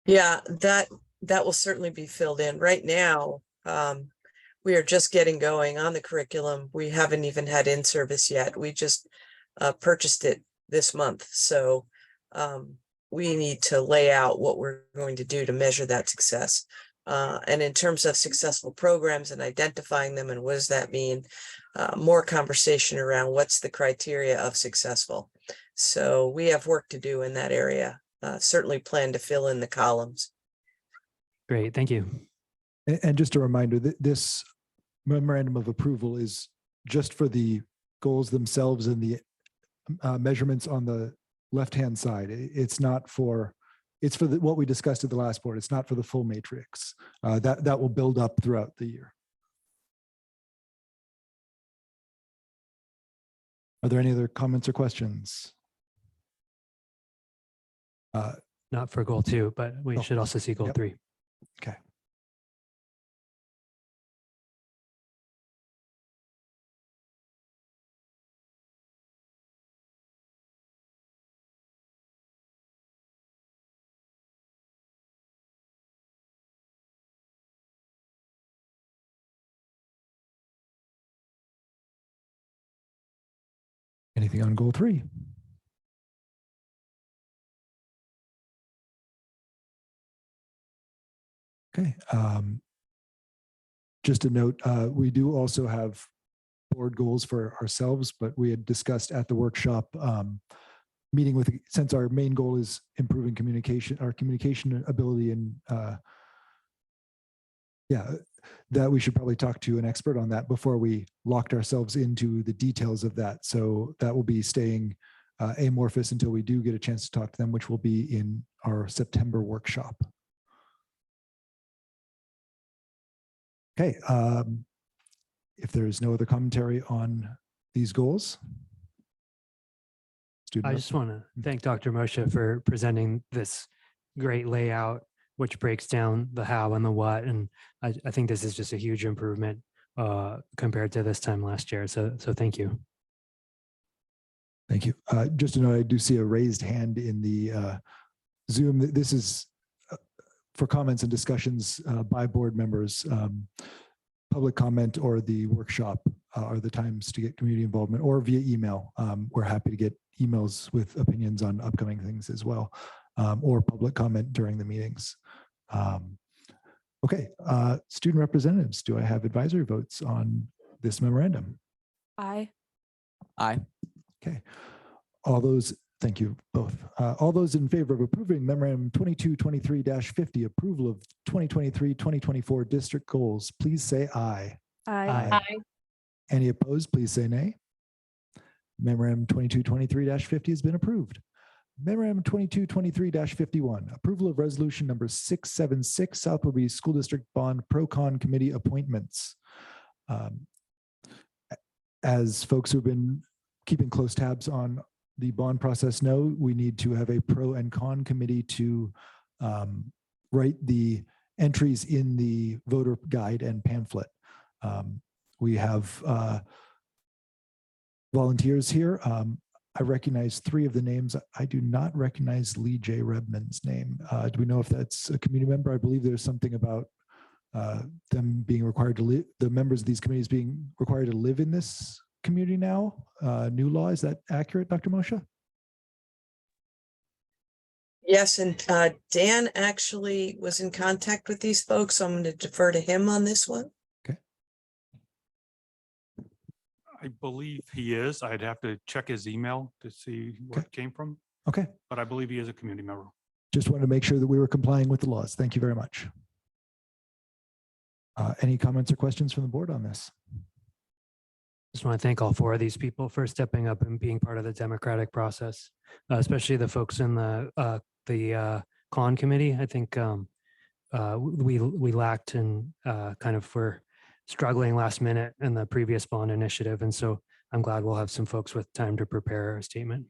Yeah, that will certainly be filled in. Right now, we are just getting going on the curriculum. We haven't even had in-service yet. We just purchased it this month. So we need to lay out what we're going to do to measure that success. And in terms of successful programs and identifying them and what does that mean, more conversation around what's the criteria of successful. So we have work to do in that area. Certainly plan to fill in the columns. Great, thank you. And just a reminder that this memorandum of approval is just for the goals themselves and the measurements on the left-hand side. It's not for, it's for what we discussed at the last board. It's not for the full matrix. That will build up throughout the year. Are there any other comments or questions? Not for goal 2, but we should also see goal 3. Okay. Anything on goal 3? Okay. Just a note, we do also have board goals for ourselves, but we had discussed at the workshop meeting with, since our main goal is improving communication, our communication ability, and that we should probably talk to an expert on that before we locked ourselves into the details of that. So that will be staying amorphous until we do get a chance to talk to them, which will be in our September workshop. Okay. If there is no other commentary on these goals. Student I rep- just want to thank Dr. Moshe for presenting this great layout, which breaks down the how and the what. And I think this is just a huge improvement compared to this time last year. So thank you. Thank you. Just to note, I do see a raised hand in the Zoom. This is for comments and discussions by board members. Public comment or the workshop are the times to get community involvement, or via email. We're happy to get emails with opinions on upcoming things as well, or public comment during the meetings. Okay, student representatives, do I have advisory votes on this memorandum? Aye. Aye. Okay, all those, thank you both. All those in favor of approving memorandum 2223-50, approval of 2023-2024 district goals, please say aye. Aye. Any opposed, please say nay. Memorandum 2223-50 has been approved. Memorandum 2223-51, approval of resolution number 676, South Willoughby School District Bond Pro-Con Committee appointments. As folks who've been keeping close tabs on the bond process know, we need to have a pro and con committee to write the entries in the voter guide and pamphlet. We have volunteers here. I recognize 3 of the names. I do not recognize Lee J. Redmond's name. Do we know if that's a community member? I believe there's something about them being required to live, the members of these committees being required to live in this community now. New law, is that accurate, Dr. Moshe? Yes, and Dan actually was in contact with these folks, so I'm going to defer to him on this one. I believe he is. I'd have to check his email to see where it came from, Okay, but I believe he is a community member. just wanted to make sure that we were complying with the laws. Thank you very much. Any comments or questions from the board on this? Just want to thank all 4 of these people for stepping up and being part of the democratic process, especially the folks in the con committee. I think we lacked and kind of were struggling last minute in the previous bond initiative. And so I'm glad we'll have some folks with time to prepare a statement.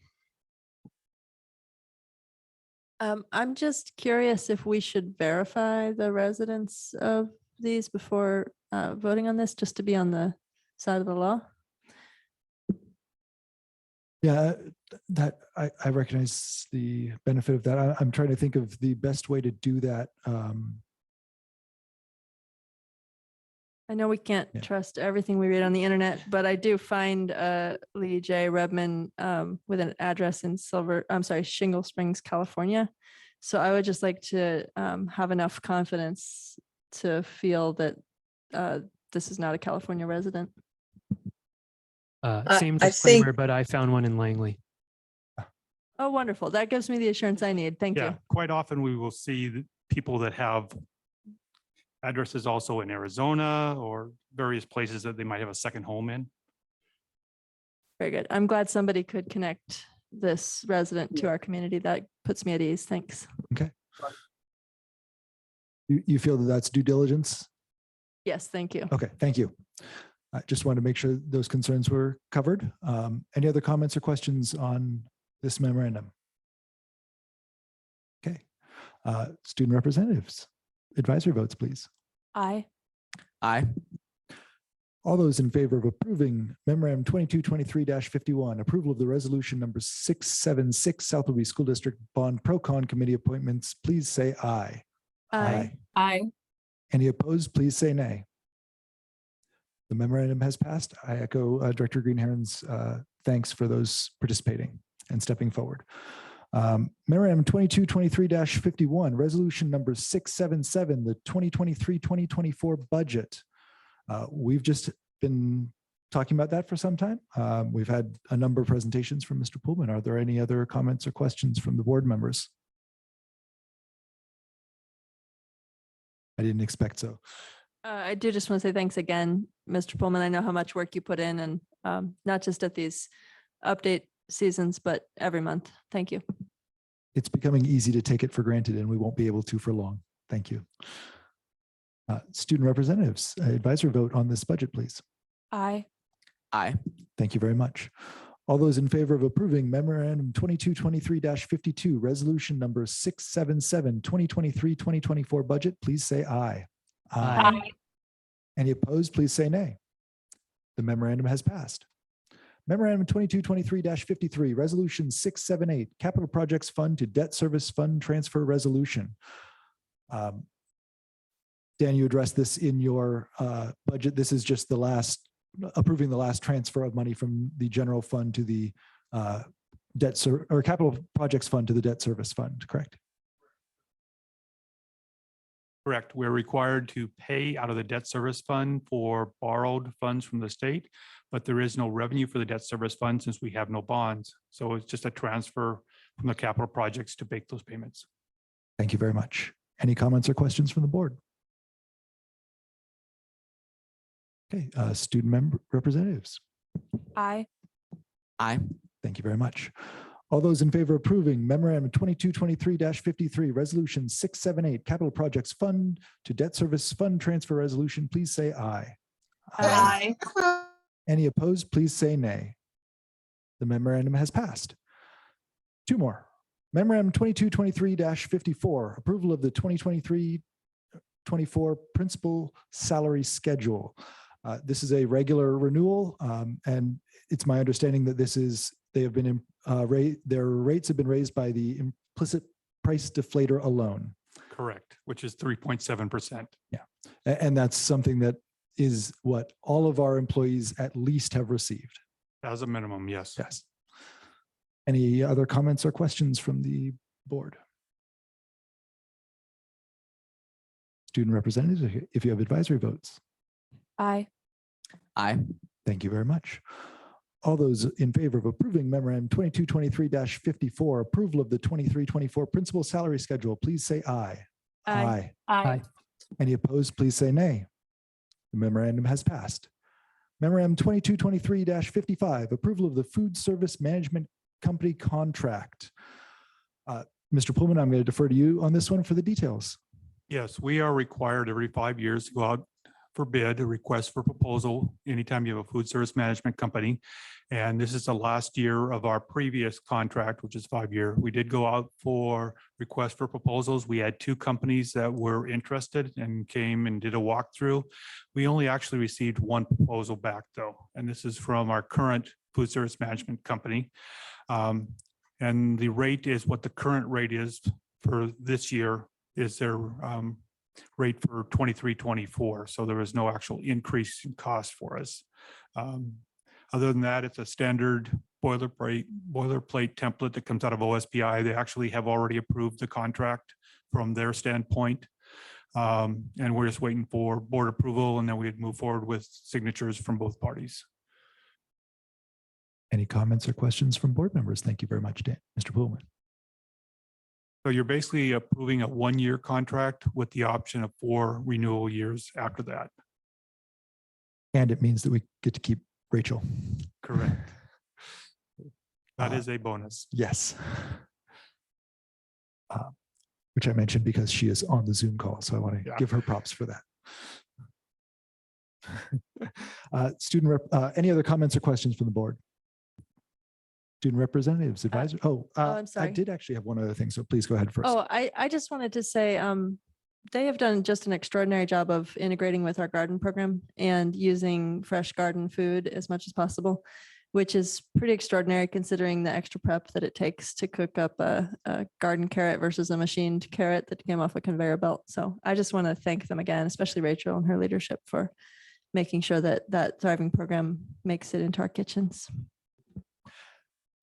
I'm just curious if we should verify the residents of these before voting on this, just to be on the side of the law. Yeah, that I recognize the benefit of that. I'm trying to think of the best way to do that. I know we can't Yeah. trust everything we read on the internet, but I do find Lee J. Redmond with an address in Shingle Springs, California. So I would just like to have enough confidence to feel that this is not a California resident. Same I disclaimer, think- but I found one in Langley. Oh, wonderful. That gives me the assurance I need. Thank Yeah, you. quite often we will see people that have addresses also in Arizona or various places that they might have a second home in. Very good. I'm glad somebody could connect this resident to our community. That puts me at ease. Thanks. You feel that that's due diligence? Yes, thank you. Okay, thank you. I just wanted to make sure those concerns were covered. Any other comments or questions on this memorandum? Okay, student representatives, advisory votes, please. Aye. Aye. All those in favor of approving memorandum 2223-51, approval of the resolution number 676, South Willoughby School District Bond Pro-Con Committee appointments, please say aye. Aye. Any opposed, please say nay. The memorandum has passed. I echo Director Greenherron's thanks for those participating and stepping forward. Memorandum 2223-51, resolution number 677, the 2023-2024 budget. We've just been talking about that for some time. We've had a number of presentations from Mr. Pullman. Are there any other comments or questions from the board members? I didn't expect so. I do just want to say thanks again, Mr. Pullman. I know how much work you put in, and not just at these update seasons, but every month. Thank you. It's becoming easy to take it for granted, and we won't be able to for long. Thank you. Student representatives, advisory vote on this budget, please. Aye. Aye. Thank you very much. All those in favor of approving memorandum 2223-52, resolution number 677, 2023-2024 budget, please say aye. Aye. Any opposed, please say nay. The memorandum has passed. Memorandum 2223-53, resolution 678, capital projects fund to debt service fund transfer resolution. Dan, you addressed this in your budget. This is just approving the last transfer of money from the general fund to the capital projects fund to the debt service fund, correct? Correct. We're required to pay out of the debt service fund for borrowed funds from the state, but there is no revenue for the debt service fund since we have no bonds. So it's just a transfer from the capital projects to make those payments. Thank you very much. Any comments or questions from the board? Okay, student member representatives. Aye. Aye. Thank you very much. All those in favor of approving memorandum 2223-53, resolution 678, capital projects fund to debt service fund transfer resolution, please say aye. Aye. Any opposed, please say nay. The memorandum has passed. Two more. Memorandum 2223-54, approval of the 2023-24 principal salary schedule. This is a regular renewal, and it's my understanding that their rates have been raised by the implicit price deflator alone. Correct, which is 3.7%. And that's something that is what all of our employees at least have received. As a minimum, yes. Yes. Any other comments or questions from the board? Student representatives, if you have advisory votes. Aye. Aye. Thank you very much. All those in favor of approving memorandum 2223-54, approval of the 23-24 principal salary schedule, please say aye. Aye. Aye. Any opposed, please say nay. The memorandum has passed. Memorandum 2223-55, approval of the food service management company contract. Mr. Pullman, I'm going to defer to you on this one for the details. Yes, we are required every 5 years to go out for bid, a request for proposal, anytime you have a food service management company. And this is the last year of our previous contract, which is 5-year. We did go out for request for proposals. We had 2 companies that were interested and came and did a walkthrough. We only actually received 1 proposal back though, and this is from our current food service management company. And the rate is what the current rate is for this year is their rate for 23-24. So there was no actual increase in cost for us. Other than that, it's a standard boilerplate template that comes out of OSPI. They actually have already approved the contract from their standpoint. And we're just waiting for board approval, and then we'd move forward with signatures from both parties. Any comments or questions from board members? Thank you very much, Dan. Mr. Pullman. So you're basically approving a 1-year contract with the option of 4 renewal years after that. And it means that we get to keep Rachel. Correct. That is a bonus. Yes. Which I mentioned because she is on the Zoom call, so I want to give her props for that. Any other comments or questions from the board? Student representatives, advisor. I'm sorry. I did actually have one other thing, so please go ahead first. Oh, I just wanted to say, they have done just an extraordinary job of integrating with our garden program and using fresh garden food as much as possible, which is pretty extraordinary considering the extra prep that it takes to cook up a garden carrot versus a machined carrot that came off a conveyor belt. So I just want to thank them again, especially Rachel and her leadership for making sure that that thriving program makes it into our kitchens.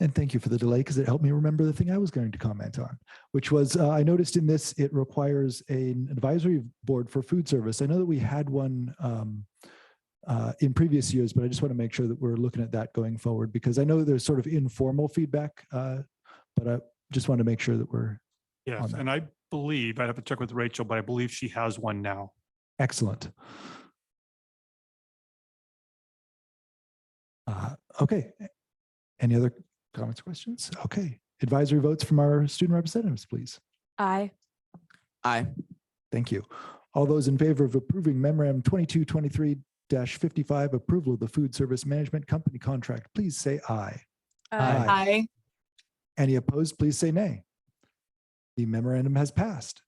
And thank you for the delay because it helped me remember the thing I was going to comment on, which was I noticed in this, it requires an advisory board for food service. I know that we had one in previous years, but I just want to make sure that we're looking at that going forward because I know there's sort of informal feedback, but I just want to make sure that we're. Yes, and I believe, I'd have to check with Rachel, but I believe she has one now. Excellent. Okay. Any other comments, questions? Okay. Advisory votes from our student representatives, please. Aye. Aye. Thank you. All those in favor of approving memorandum 2223-54, 55, approval of the food service management company contract, please say aye. Aye. Aye. Any opposed, please say nay. The memorandum has passed.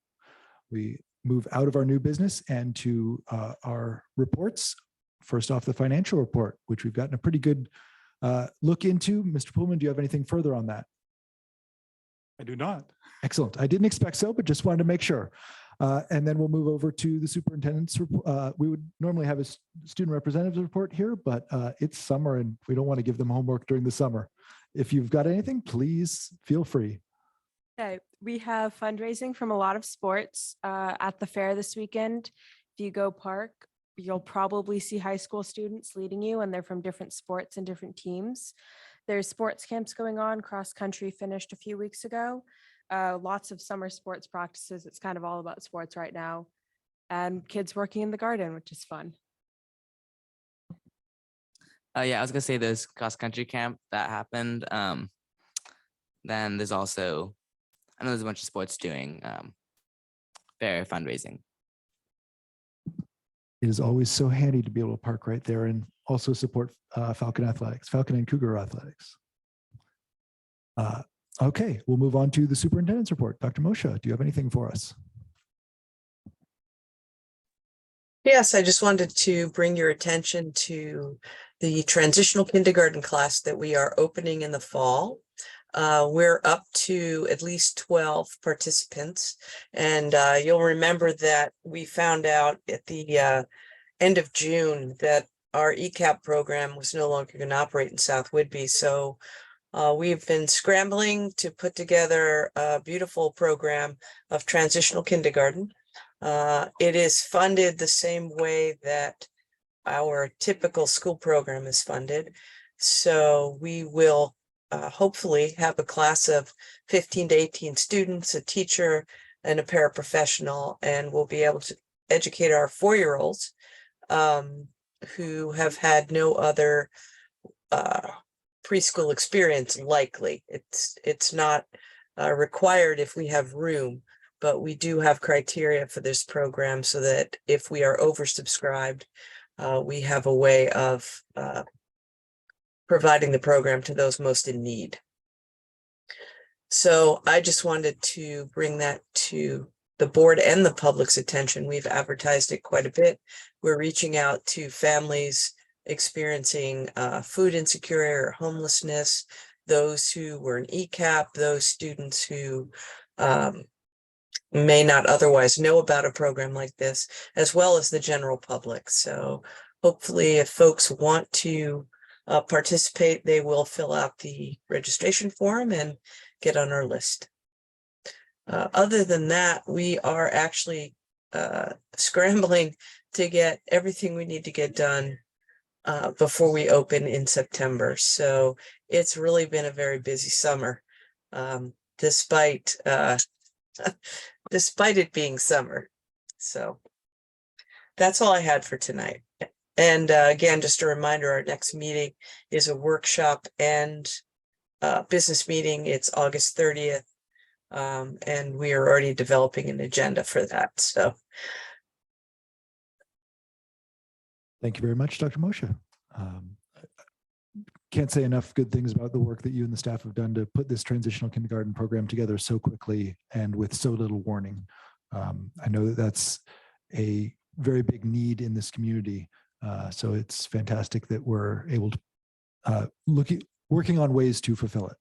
We move out of our new business and to our reports. First off, the financial report, which we've gotten a pretty good look into. Mr. Pullman, do you have anything further on that? I do not. Excellent. I didn't expect so, but just wanted to make sure. And then we'll move over to the superintendent's report. We would normally have a student representative's report here, but it's summer and we don't want to give them homework during the summer. If you've got anything, please feel free. Okay, we have fundraising from a lot of sports at the fair this weekend. If you go park, you'll probably see high school students leading you, and they're from different sports and different teams. There's sports camps going on. Cross country finished a few weeks ago. Lots of summer sports practices. It's kind of all about sports right now. And kids working in the garden, which is fun. Yeah, I was gonna say there's cross country camp that happened. Then there's also, I know there's a bunch of sports doing fair fundraising. It is always so handy to be able to park right there and also support Falcon Athletics, Falcon and Cougar Athletics. Okay, we'll move on to the superintendent's report. Dr. Moshe, do you have anything for us? Yes, I just wanted to bring your attention to the transitional kindergarten class that we are opening in the fall. We're up to at least 12 participants, and you'll remember that we found out at the end of June that our ECAP program was no longer going to operate in South Whidbey. So we've been scrambling to put together a beautiful program of transitional kindergarten. It is funded the same way that our typical school program is funded. So we will hopefully have a class of 15 to 18 students, a teacher, and a paraprofessional, and we'll be able to educate our 4-year-olds who have had no other preschool experience likely. It's not required if we have room, but we do have criteria for this program so that if we are oversubscribed, we have a way of providing the program to those most in need. So I just wanted to bring that to the board and the public's attention. We've advertised it quite a bit. We're reaching out to families experiencing food insecurity or homelessness, those who were in ECAP, those students who may not otherwise know about a program like this, as well as the general public. So hopefully if folks want to participate, they will fill out the registration form and get on our list. Other than that, we are actually scrambling to get everything we need to get done before we open in September. So it's really been a very busy summer, despite it being summer. So that's all I had for tonight. And again, just a reminder, our next meeting is a workshop and business meeting. It's August 30th. And we are already developing an agenda for that. So Thank you very much, Dr. Moshe. Can't say enough good things about the work that you and the staff have done to put this transitional kindergarten program together so quickly and with so little warning. I know that that's a very big need in this community. So it's fantastic that we're able to working on ways to fulfill it.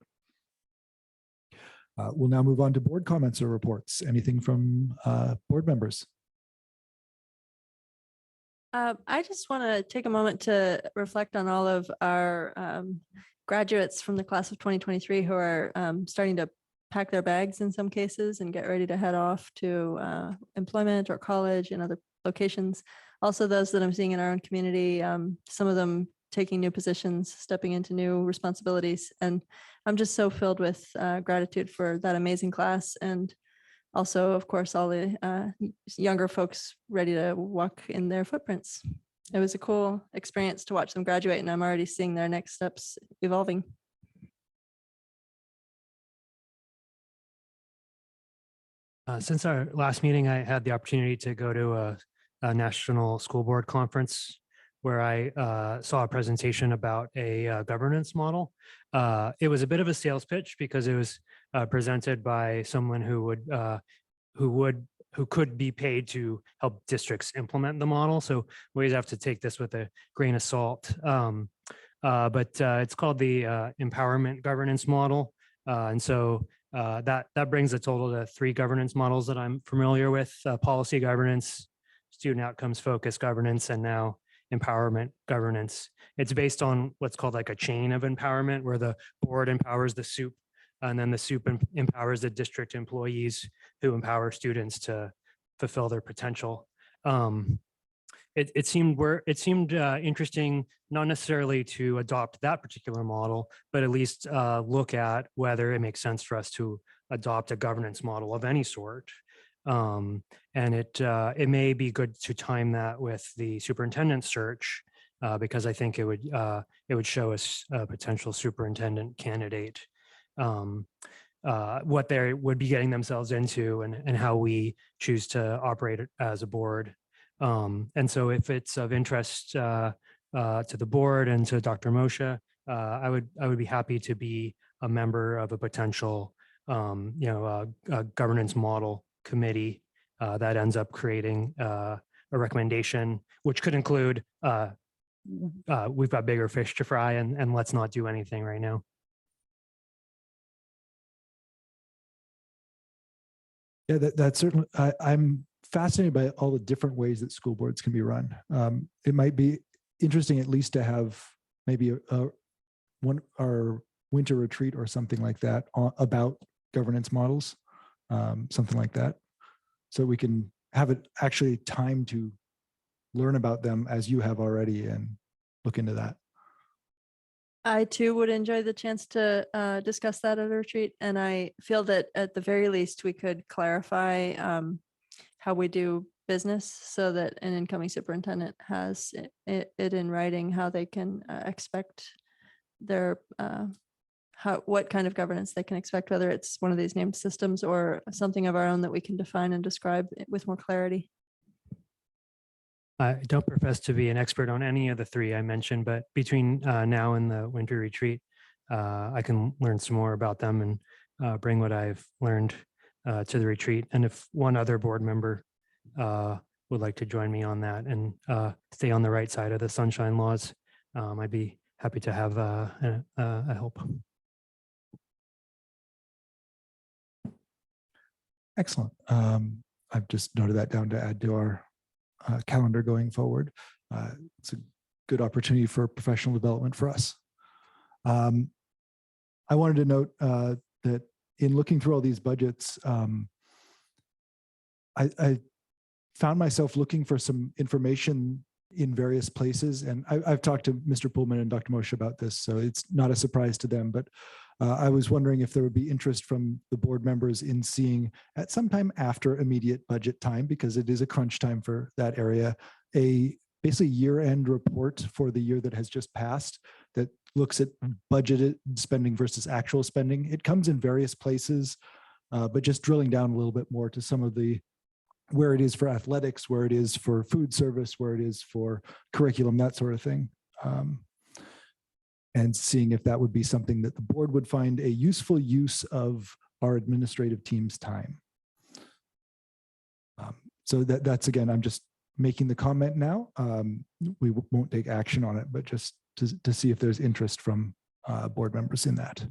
We'll now move on to board comments or reports. Anything from board members? I just want to take a moment to reflect on all of our graduates from the class of 2023 who are starting to pack their bags in some cases and get ready to head off to employment or college in other locations. Also those that I'm seeing in our own community, some of them taking new positions, stepping into new responsibilities. And I'm just so filled with gratitude for that amazing class. And also, of course, all the younger folks ready to walk in their footprints. It was a cool experience to watch them graduate, and I'm already seeing their next steps evolving. Since our last meeting, I had the opportunity to go to a national school board conference where I saw a presentation about a governance model. It was a bit of a sales pitch because it was presented by someone who could be paid to help districts implement the model. So we always have to take this with a grain of salt. But it's called the empowerment governance model. And so that brings a total to 3 governance models that I'm familiar with: policy governance, student outcomes focused governance, and now empowerment governance. It's based on what's called like a chain of empowerment, where the board empowers the soup, and then the soup empowers the district employees who empower students to fulfill their potential. It seemed interesting, not necessarily to adopt that particular model, but at least look at whether it makes sense for us to adopt a governance model of any sort. And it may be good to time that with the superintendent search, because I think it would show us a potential superintendent candidate, what they would be getting themselves into, and how we choose to operate it as a board. And so if it's of interest to the board and to Dr. Moshe, I would be happy to be a member of a potential a governance model committee that ends up creating a recommendation, which could include we've got bigger fish to fry, and let's not do anything right now. Yeah, that's certainly, I'm fascinated by all the different ways that school boards can be run. It might be interesting at least to have maybe our winter retreat or something like that about governance models, something like that. So we can have it actually time to learn about them as you have already and look into that. I too would enjoy the chance to discuss that at a retreat. And I feel that at the very least, we could clarify how we do business so that an incoming superintendent has it in writing, how they can expect their, what kind of governance they can expect, whether it's one of these named systems or something of our own that we can define and describe with more clarity. I don't profess to be an expert on any of the 3 I mentioned, but between now and the winter retreat, I can learn some more about them and bring what I've learned to the retreat. And if one other board member would like to join me on that and stay on the right side of the sunshine laws, I'd be happy to have a help. Excellent. I've just noted that down to add to our calendar going forward. It's a good opportunity for professional development for us. I wanted to note that in looking through all these budgets, I found myself looking for some information in various places, and I've talked to Mr. Pullman and Dr. Moshe about this, so it's not a surprise to them, but I was wondering if there would be interest from the board members in seeing at some time after immediate budget time, because it is a crunch time for that area, a basically year-end report for the year that has just passed that looks at budgeted spending versus actual spending. It comes in various places, but just drilling down a little bit more to some of the where it is for athletics, where it is for food service, where it is for curriculum, that sort of thing. And seeing if that would be something that the board would find a useful use of our administrative team's time. So that's, again, I'm just making the comment now. We won't take action on it, but just to see if there's interest from board members in that.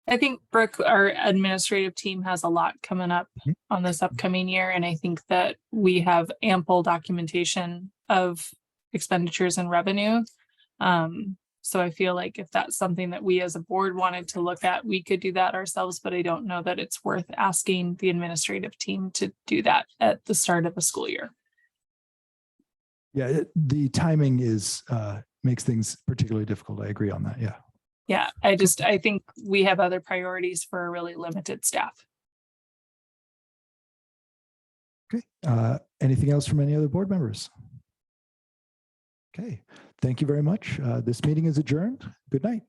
I think, Brooke, our administrative team has a lot coming up on this upcoming year. And I think that we have ample documentation of expenditures and revenue. So I feel like if that's something that we as a board wanted to look at, we could do that ourselves, but I don't know that it's worth asking the administrative team to do that at the start of the school year. Yeah, the timing is makes things particularly difficult. I agree on that. Yeah. Yeah, I think we have other priorities for a really limited staff. Okay. Anything else from any other board members? Okay. Thank you very much. This meeting is adjourned. Good night.